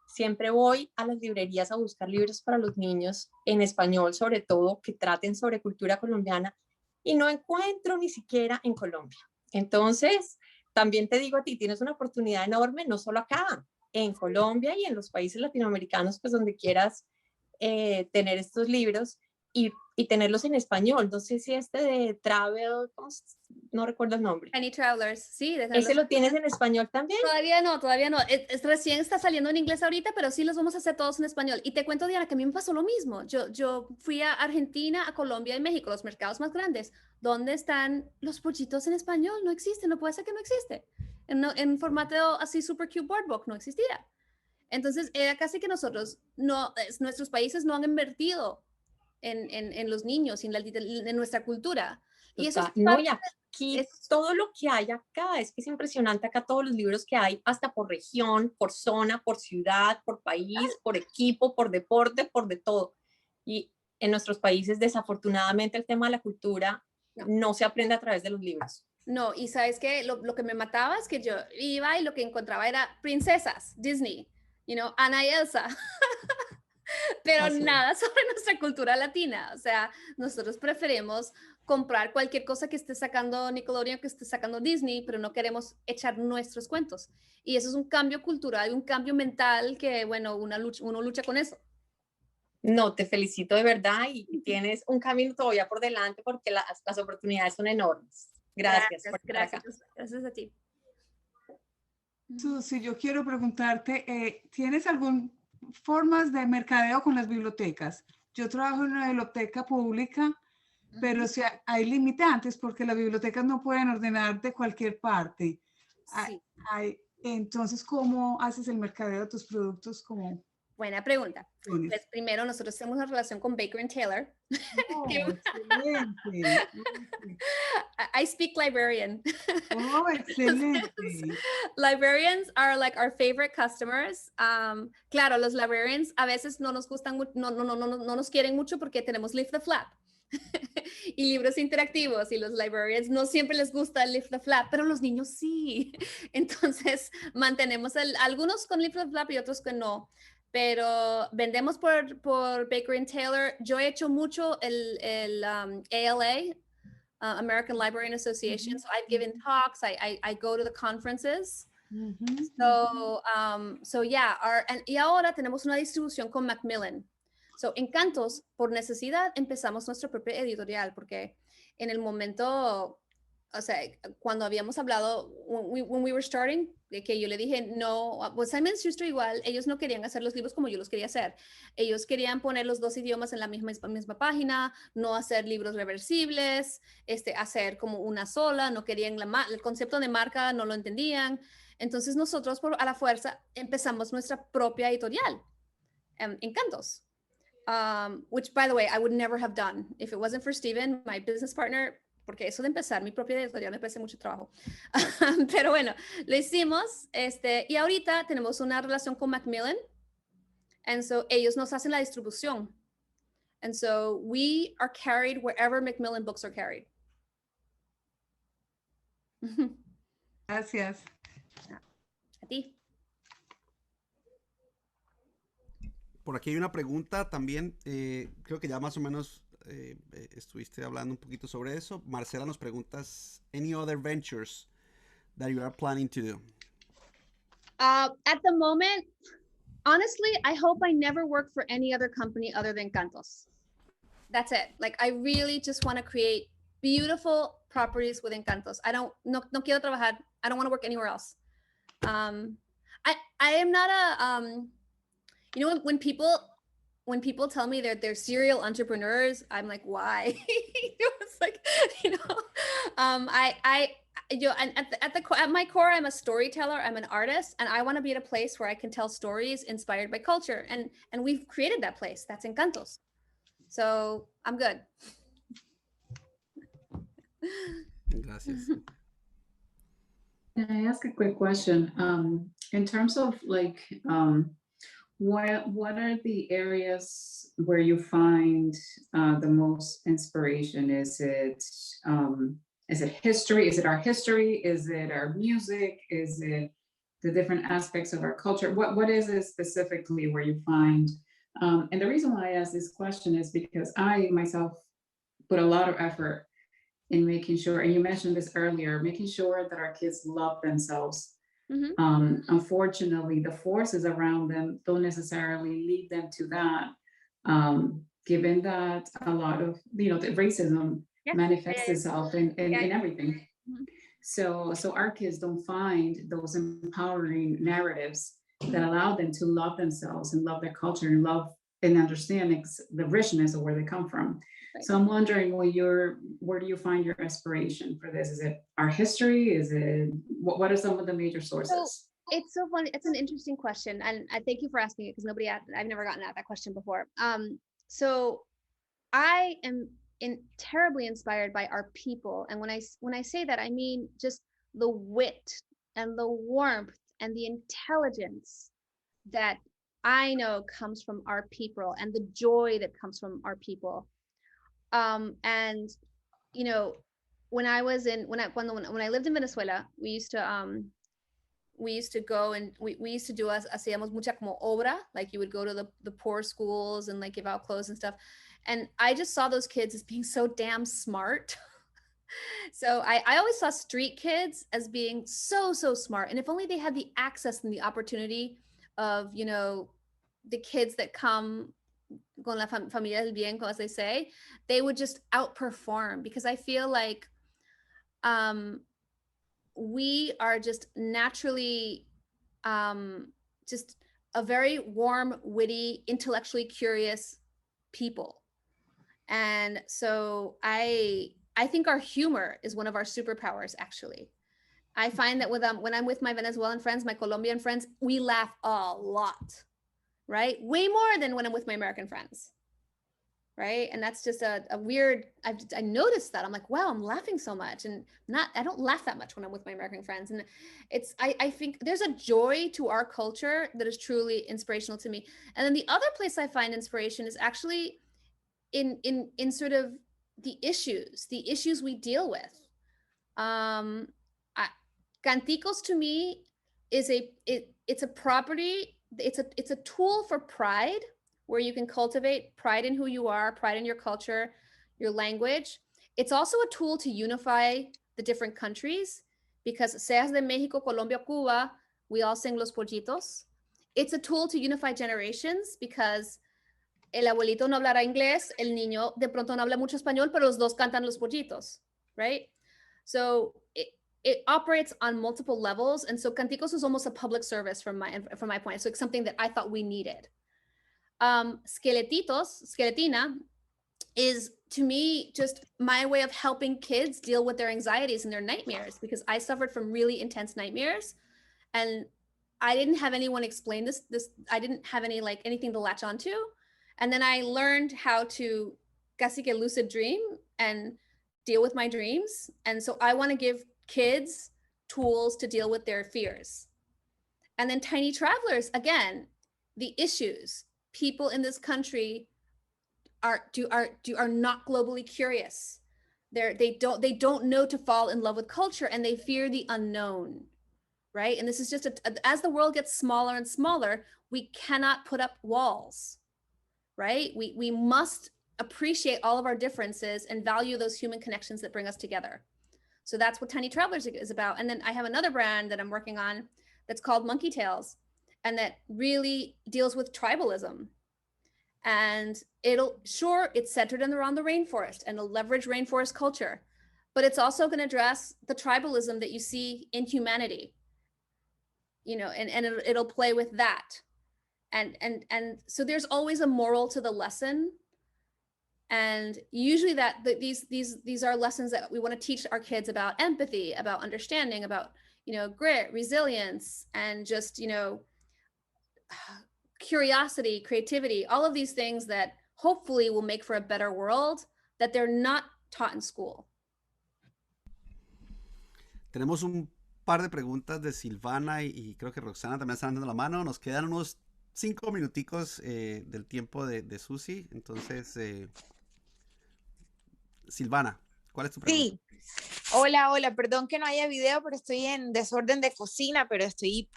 siempre voy a las librerías a buscar libros para los niños en español, sobre todo, que traten sobre cultura colombiana, y no encuentro ni siquiera en Colombia. Entonces, también te digo a ti, tienes una oportunidad enorme, no solo acá, en Colombia y en los países latinoamericanos, pues donde quieras tener estos libros y tenerlos en español. No sé si este de Travel, no recuerdo el nombre. Penny Travelers, sí. ¿Ese lo tienes en español también? Todavía no, todavía no. Recién está saliendo en inglés ahorita, pero sí los vamos a hacer todos en español. Y te cuento, Diana, que a mí me pasó lo mismo. Yo fui a Argentina, a Colombia y México, los mercados más grandes. ¿Dónde están los pollitos en español? No existen, no puede ser que no existe. En formato así super cute board book, no existía. Entonces, era casi que nosotros, nuestros países no han invertido en los niños, en nuestra cultura. Y eso es no, y aquí todo lo que hay acá, es que es impresionante acá todos los libros que hay, hasta por región, por zona, por ciudad, por país, por equipo, por deporte, por de todo. Y en nuestros países, desafortunadamente, el tema de la cultura no se aprende a través de los libros. No, y sabes que lo que me mataba es que yo iba y lo que encontraba era princesas, Disney, Ana y Elsa. Pero nada sobre nuestra cultura latina. O sea, nosotros preferimos comprar cualquier cosa que esté sacando Nickelodeon, que esté sacando Disney, pero no queremos echar nuestros cuentos. Y eso es un cambio cultural, un cambio mental que, bueno, uno lucha con eso. No, te felicito de verdad y tienes un camino todavía por delante porque las oportunidades son enormes. Gracias a ti. Susi, yo quiero preguntarte, ¿tienes alguna formas de mercadeo con las bibliotecas? Yo trabajo en una biblioteca pública, pero si hay limitantes porque las bibliotecas no pueden ordenar de cualquier parte. Sí. Entonces, ¿cómo haces el mercadeo de tus productos? Buena pregunta. Pues primero nosotros tenemos una relación con Baker & Taylor. Oh, excelente. I speak librarian. Oh, excelente. Librarians are like our favorite customers. Claro, los librarians a veces no nos gustan, no nos quieren mucho porque tenemos Lift the Flap y libros interactivos, y los librarians no siempre les gusta el Lift the Flap, pero los niños sí. Entonces mantenemos algunos con Lift the Flap y otros que no. Pero vendemos por Baker & Taylor. Yo he hecho mucho el ALA, American Librarian Association. So I've given talks. I go to the conferences. So yeah. Y ahora tenemos una distribución con Macmillan. So Encantos, por necesidad, empezamos nuestra propia editorial, porque en el momento, o sea, cuando habíamos hablado, when we were starting, que yo le dije, no, pues Simon Schuster igual, ellos no querían hacer los libros como yo los quería hacer. Ellos querían poner los dos idiomas en la misma página, no hacer libros reversibles, hacer como una sola, no querían el concepto de marca, no lo entendían. Entonces nosotros a la fuerza empezamos nuestra propia editorial, Encantos. Which, by the way, I would never have done if it wasn't for Steven, my business partner, porque eso de empezar mi propia editorial me parece mucho trabajo. Pero bueno, lo hicimos, y ahorita tenemos una relación con Macmillan, and so ellos nos hacen la distribución. And so we are carried wherever Macmillan books are carried. Gracias. A ti. Por aquí hay una pregunta también, creo que ya más o menos estuviste hablando un poquito sobre eso. Marcela nos pregunta, any other ventures that you are planning to do? At the moment, honestly, I hope I never work for any other company other than Encantos. That's it. Like, I really just want to create beautiful properties with Encantos. No quiero trabajar. I don't want to work anywhere else. I am not a, when people tell me they're serial entrepreneurs, I'm like, why? It's like, at my core, I'm a storyteller, I'm an artist, and I want to be at a place where I can tell stories inspired by culture. And we've created that place. That's Encantos. So I'm good. Gracias. Can I ask a quick question? In terms of what are the areas where you find the most inspiration? Is it history? Is it our history? Is it our music? Is it the different aspects of our culture. What is it specifically where you find, and the reason why I ask this question is because I myself put a lot of effort in making sure, and you mentioned this earlier, making sure that our kids love themselves. Unfortunately, the forces around them don't necessarily lead them to that, given that a lot of, the racism manifests itself in everything. So our kids don't find those empowering narratives that allow them to love themselves and love their culture and love and understand the richness of where they come from. So I'm wondering, where do you find your inspiration for this? Is it our history? Is it, what are some of the major sources? So it's so funny. It's an interesting question. And I thank you for asking it, because I've never gotten at that question before. So I am terribly inspired by our people. And when I say that, I mean just the wit and the warmth and the intelligence that I know comes from our people, and the joy that comes from our people. And when I lived in Venezuela, we used to go and we used to do hacíamos mucha como obra, like you would go to the poor schools and like give out clothes and stuff. And I just saw those kids as being so damn smart. So I always saw street kids as being so smart. And if only they had the access and the opportunity of, the kids that come con la familia del bien, as they say, they would just outperform, because I feel like we are just naturally just a very warm, witty, intellectually curious people. And so I think our humor is one of our superpowers, actually. I find that when I'm with my Venezuelan friends, my Colombian friends, we laugh a lot, right? Way more than when I'm with my American friends, right? And that's just a weird, I noticed that. I'm like, wow, I'm laughing so much. And I don't laugh that much when I'm with my American friends. And I think there's a joy to our culture that is truly inspirational to me. And then the other place I find inspiration is actually in sort of the issues we deal with. Canticos to me is it's a property, it's a tool for pride, where you can cultivate pride in who you are, pride in your culture, your language. It's also a tool to unify the different countries, because seas de Mexico, Colombia, Cuba, we all sing Los Pollitos. It's a tool to unify generations, because el abuelito no hablará inglés, el niño de pronto no habla mucho español, pero los dos cantan Los Pollitos, right? So it operates on multiple levels. And so Canticos is almost a public service from my point. So it's something that I thought we needed. Skeletina is, to me, just my way of helping kids deal with their anxieties and their nightmares, because I suffered from really intense nightmares, and I didn't have anyone explain this. I didn't have anything to latch onto. And then I learned how to casi que lucid dream and deal with my dreams. And so I want to give kids tools to deal with their fears. And then Tiny Travelers, again, the issues. People in this country are not globally curious. They don't know to fall in love with culture, and they fear the unknown, right? And this is just as the world gets smaller and smaller, we cannot put up walls, right? We must appreciate all of our differences and value those human connections that bring us together. So that's what Tiny Travelers is about. And then I have another brand that I'm working on that's called Monkey Tails, and that really deals with tribalism. And it's centered around the rainforest and it'll leverage rainforest culture, but it's also going to address the tribalism that you see in humanity, and it'll play with that. And so there's always a moral to the lesson. And usually these are lessons that we want to teach our kids about empathy, about understanding, about, grit, resilience, and just, curiosity, creativity, all of these things that hopefully will make for a better world that they're not taught in school. Tenemos un par de preguntas de Silvana y creo que Roxana también está dando la mano. Nos quedan unos 5 minuticos del tiempo de Susi. Entonces, Silvana, ¿cuál es tu pregunta? Sí. Hola, hola, perdón que no haya video, pero estoy en desorden de cocina, pero estoy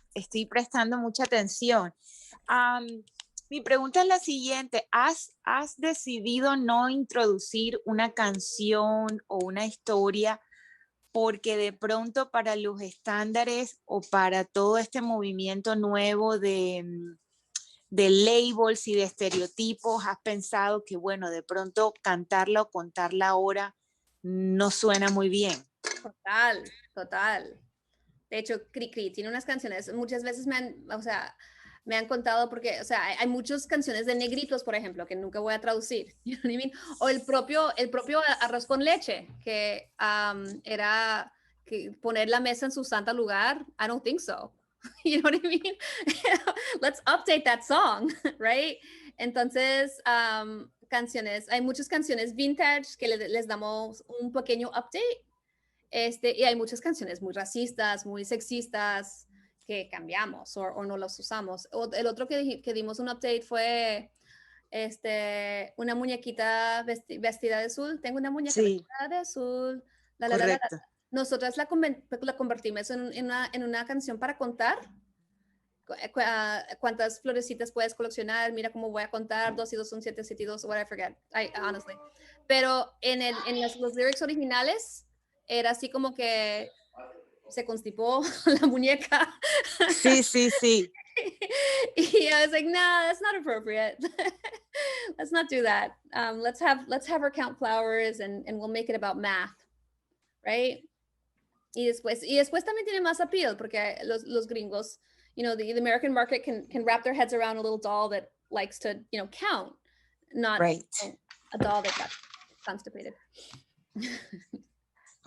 prestando mucha atención. Mi pregunta es la siguiente, ¿has decidido no introducir una canción o una historia porque de pronto para los estándares o para todo este movimiento nuevo de labels y de estereotipos, has pensado que, bueno, de pronto cantarla o contarla ahora no suena muy bien? Total, total. De hecho, Cri tiene unas canciones, muchas veces me han contado porque, o sea, hay muchas canciones de negritos, por ejemplo, que nunca voy a traducir, you know what I mean? O el propio arroz con leche, que era que poner la mesa en su santo lugar. I don't think so. You know what I mean? Let's update that song, right? Entonces, canciones, hay muchas canciones vintage que les damos un pequeño update. Y hay muchas canciones muy racistas, muy sexistas que cambiamos o no las usamos. El otro que dimos un update fue una muñequita vestida de azul. Tengo una muñeca vestida de azul. Correcto. Nosotras la convertimos en una canción para contar. ¿Cuántas florecitas puedes coleccionar? Mira cómo voy a contar, 2 y 2 son 7, 7 y 2, what I forget, honestly. Pero en los lyrics originales era así como que se constipó la muñeca. Sí, sí, sí. Y I was like, nah, that's not appropriate. Let's not do that. Let's have her count flowers and we'll make it about math, right? Y después también tiene más appeal porque los gringos, you know, the American market can wrap their heads around a little doll that likes to, you know, count, not right. A doll that got constipated.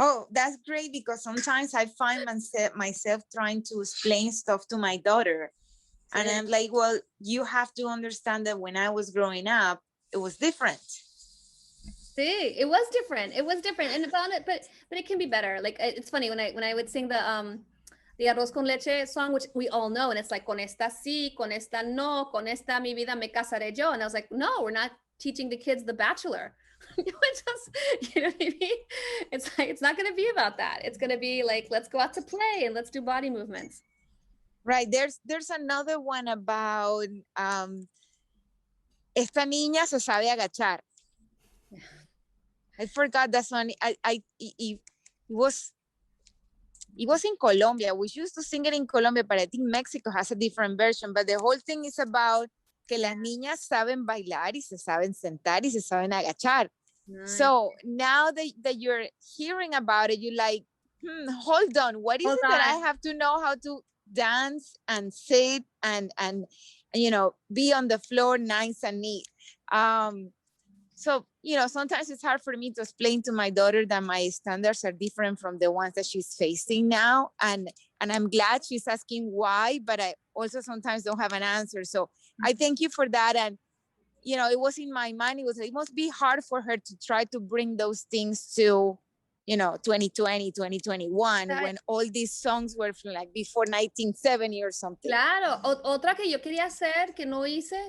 Oh, that's great, because sometimes I find myself trying to explain stuff to my daughter. And I'm like, well, you have to understand that when I was growing up, it was different. See, it was different. And about it, but it can be better. Like, it's funny when I would sing the arroz con leche song, which we all know, and it's like, con esta sí, con esta no, con esta mi vida me casaré yo. And I was like, no, we're not teaching the kids The Bachelor. You know what I mean? It's like, it's not going to be about that. It's going to be like, let's go out to play and let's do body movements. Right. There's another one about esta niña se sabe agachar. Yeah. I forgot that song. It was in Colombia. We used to sing it in Colombia, but I think Mexico has a different version. But the whole thing is about que las niñas saben bailar y se saben sentar y se saben agachar. Nice. So now that you're hearing about it, you're like, hold on, what is it that I have to know how to dance and sit and you know, be on the floor nice and neat? So, you know, sometimes it's hard for me to explain to my daughter that my standards are different from the ones that she's facing now. And I'm glad she's asking why, but I also sometimes don't have an answer. So I thank you for that. And, you know, it was in my mind, it must be hard for her to try to bring those things to, you know, 2020, 2021, when all these songs were from like before 1970 or something. Claro, otra que yo quería hacer, que no hice,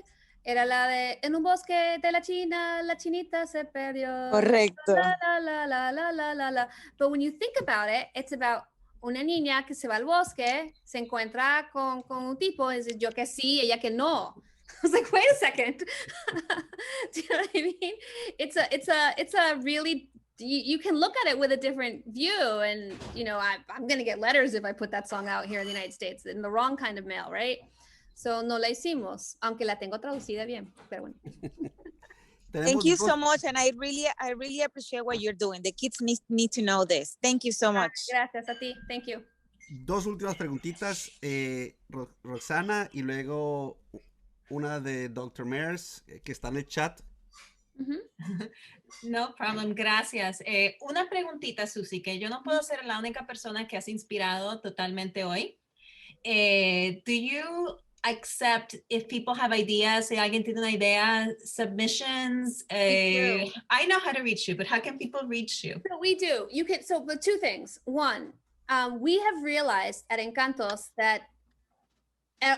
era la de en un bosque de la China, la chinita se perdió. Correcto. La. But when you think about it, it's about una niña que se va al bosque, se encuentra con un tipo, y dice, yo que sí, ella que no. I was like, wait a second. Do you know what I mean? It's a really, you can look at it with a different view, and you know, I'm gonna get letters if I put that song out here in the United States in the wrong kind of mail, right? So no la hicimos, aunque la tengo traducida bien, pero bueno. Thank you so much, and I really appreciate what you're doing. The kids need to know this. Thank you so much. Gracias a ti. Thank you. Dos últimas preguntitas, Roxana, y luego una de Dr. Mears, que está en el chat. No problem, gracias. Una preguntita, Susie, que yo no puedo ser la única persona que has inspirado totalmente hoy. Do you accept if people have ideas, si alguien tiene una idea, submissions? I know how to reach you, but how can people reach you? So we do. You can. So, but two things. One, we have realized at Encantos that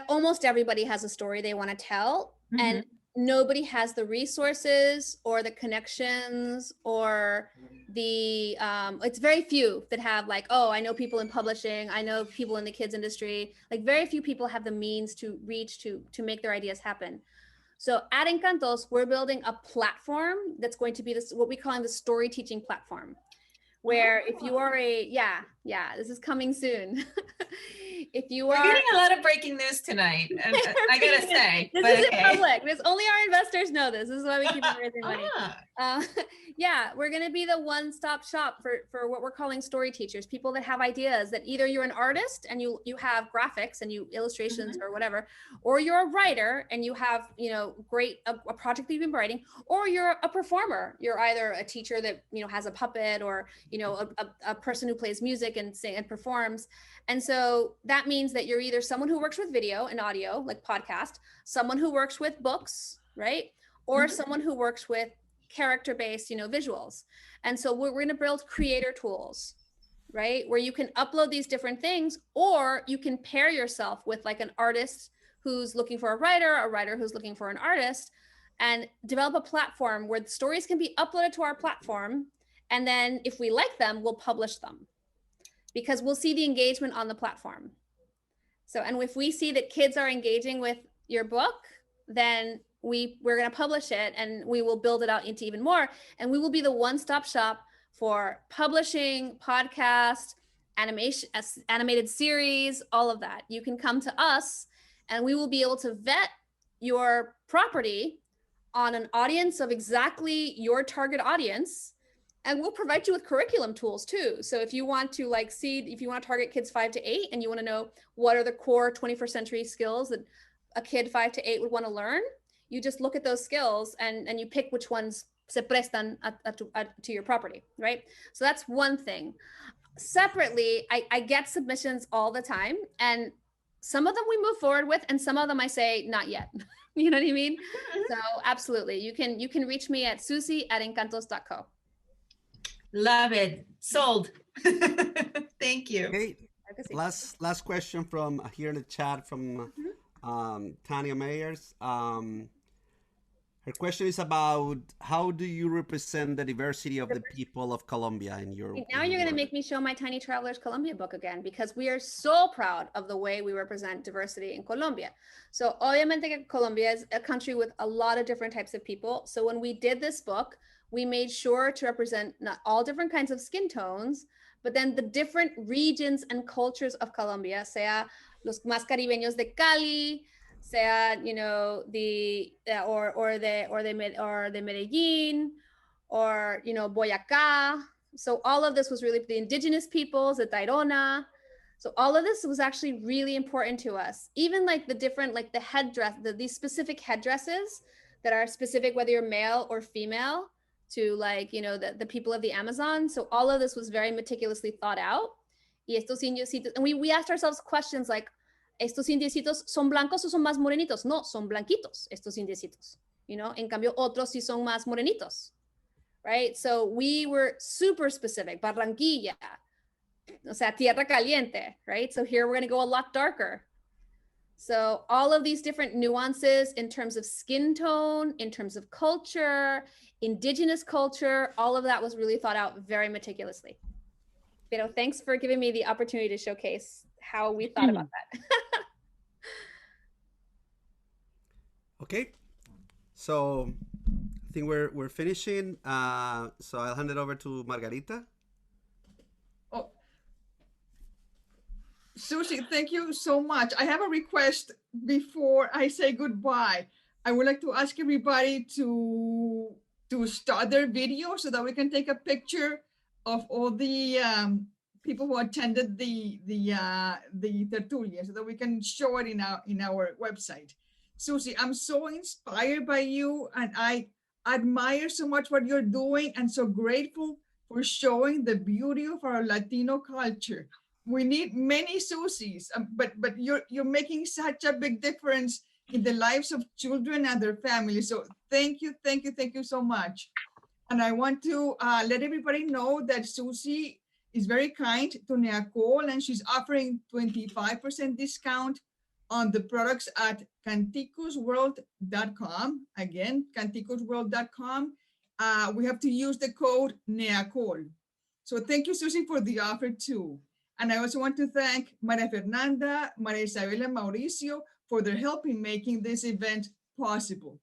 almost everybody has a story they want to tell, and nobody has the resources or the connections or the it's very few that have like, oh, I know people in publishing, I know people in the kids industry. Like very few people have the means to reach to make their ideas happen. So at Encantos, we're building a platform that's going to be this, what we call the story teaching platform, where if you are this is coming soon. If you We're are getting a lot of breaking news tonight, I gotta say. This but isn't okay. public. This only our investors know this. This is why we keep on raising money. Yeah, we're going to be the one-stop shop for what we're calling story teachers, people that have ideas that either you're an artist and you have graphics and you illustrations or whatever, or you're a writer and you have, you know, a project that you've been writing, or you're a performer. You're either a teacher that, you know, has a puppet, or, you know, a person who plays music and performs. And so that means that you're either someone who works with video and audio, like podcast, someone who works with books, right? Or someone who works with character-based, you know, visuals. And so we're going to build creator tools, right? Where you can upload these different things, or you can pair yourself with like an artist who's looking for a writer who's looking for an artist, and develop a platform where the stories can be uploaded to our platform. And then if we like them, we'll publish them, because we'll see the engagement on the platform. So, and if we see that kids are engaging with your book, then we're going to publish it, and we will build it out into even more. And we will be the one-stop shop for publishing, podcast, animation, animated series, all of that. You can come to us and we will be able to vet your property on an audience of exactly your target audience. And we'll provide you with curriculum tools too. So if you want to like if you want to target kids 5 to 8 and you want to know what are the core 21st century skills that a kid 5 to 8 would want to learn, you just look at those skills and you pick which ones se prestan to your property, right? So that's one thing. Separately, I get submissions all the time, and some of them we move forward with, and some of them I say, not yet. You know what I mean? So absolutely, you can reach me at susie@encantos.co. Love it. Sold. Thank you. Okay. Last question from here in the chat from Tanya Mayers. Her question is about how do you represent the diversity of the people of Colombia in your Now you're going to make me show my Tiny Travelers Colombia book again, because we are so proud of the way we represent diversity in Colombia. So obviamente Colombia is a country with a lot of different types of people. So when we did this book, we made sure to represent not all different kinds of skin tones, but then the different regions and cultures of Colombia, sea los más caribeños de Cali, sea, you know, the Medellín, or, you know, Boyacá. So all of this was really the indigenous peoples, the Tairona. So all of this was actually really important to us. Even like the different, like the headdress, these specific headdresses that are specific, whether you're male or female, to like, you know, the people of the Amazon. So all of this was very meticulously thought out. Y estos indiecitos, and we asked ourselves questions like, estos indiecitos son blancos o son más morenitos? No, son blanquitos, estos indiecitos. You know, en cambio otros sí son más morenitos, right? So we were super specific. Barranquilla, o sea, tierra caliente, right? So here we're going to go a lot darker. So all of these different nuances in terms of skin tone, in terms of culture, indigenous culture, all of that was really thought out very meticulously. Pero thanks for giving me the opportunity to showcase how we thought about that. Okay, so I think we're finishing. So I'll hand it over to Margarita. Oh, Susie, thank you so much. I have a request before I say goodbye. I would like to ask everybody to start their video so that we can take a picture of all the people who attended the Tertulia, so that we can show it in our website. Susie, I'm so inspired by you, and I admire so much what you're doing, and so grateful for showing the beauty of our Latino culture. We need many Susies, but you're making such a big difference in the lives of children and their families. So thank you so much. And I want to let everybody know that Susie is very kind to NEACOL, and she's offering 25% discount on the products at canticosworld.com. Again, canticosworld.com. We have to use the code NEACOL. So thank you, Susie, for the offer too. And I also want to thank Maria Fernanda, Maria Isabel, and Mauricio for their help in making this event possible.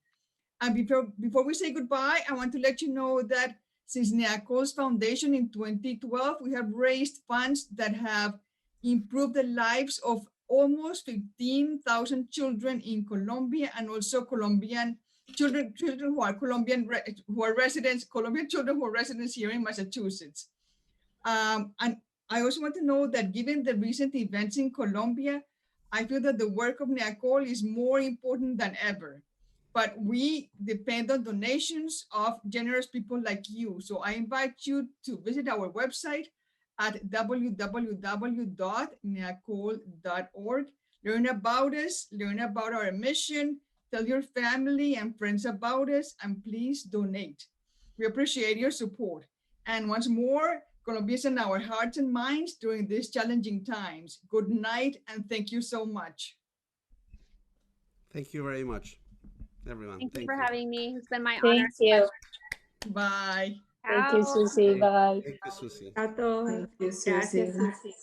And before we say goodbye, I want to let you know that since NEACOL's foundation in 2012, we have raised funds that have improved the lives of almost 15,000 children in Colombia, and also Colombian children who are Colombian residents here in Massachusetts. And I also want to know that given the recent events in Colombia, I feel that the work of NEACOL is more important than ever. But we depend on donations of generous people like you. So I invite you to visit our website at www.neacol.org. Learn about us, learn about our mission, tell your family and friends about us, and please donate. We appreciate your support. And once more, Colombia is in our hearts and minds during these challenging times. Good night, and thank you so much. Thank you very much, everyone. Thank you for having me. It's been my Thank honor. you. Bye. Thank you, Susie. Bye. Thank you, Susie. A todos. Thank you, Gracias, Susie. Susi.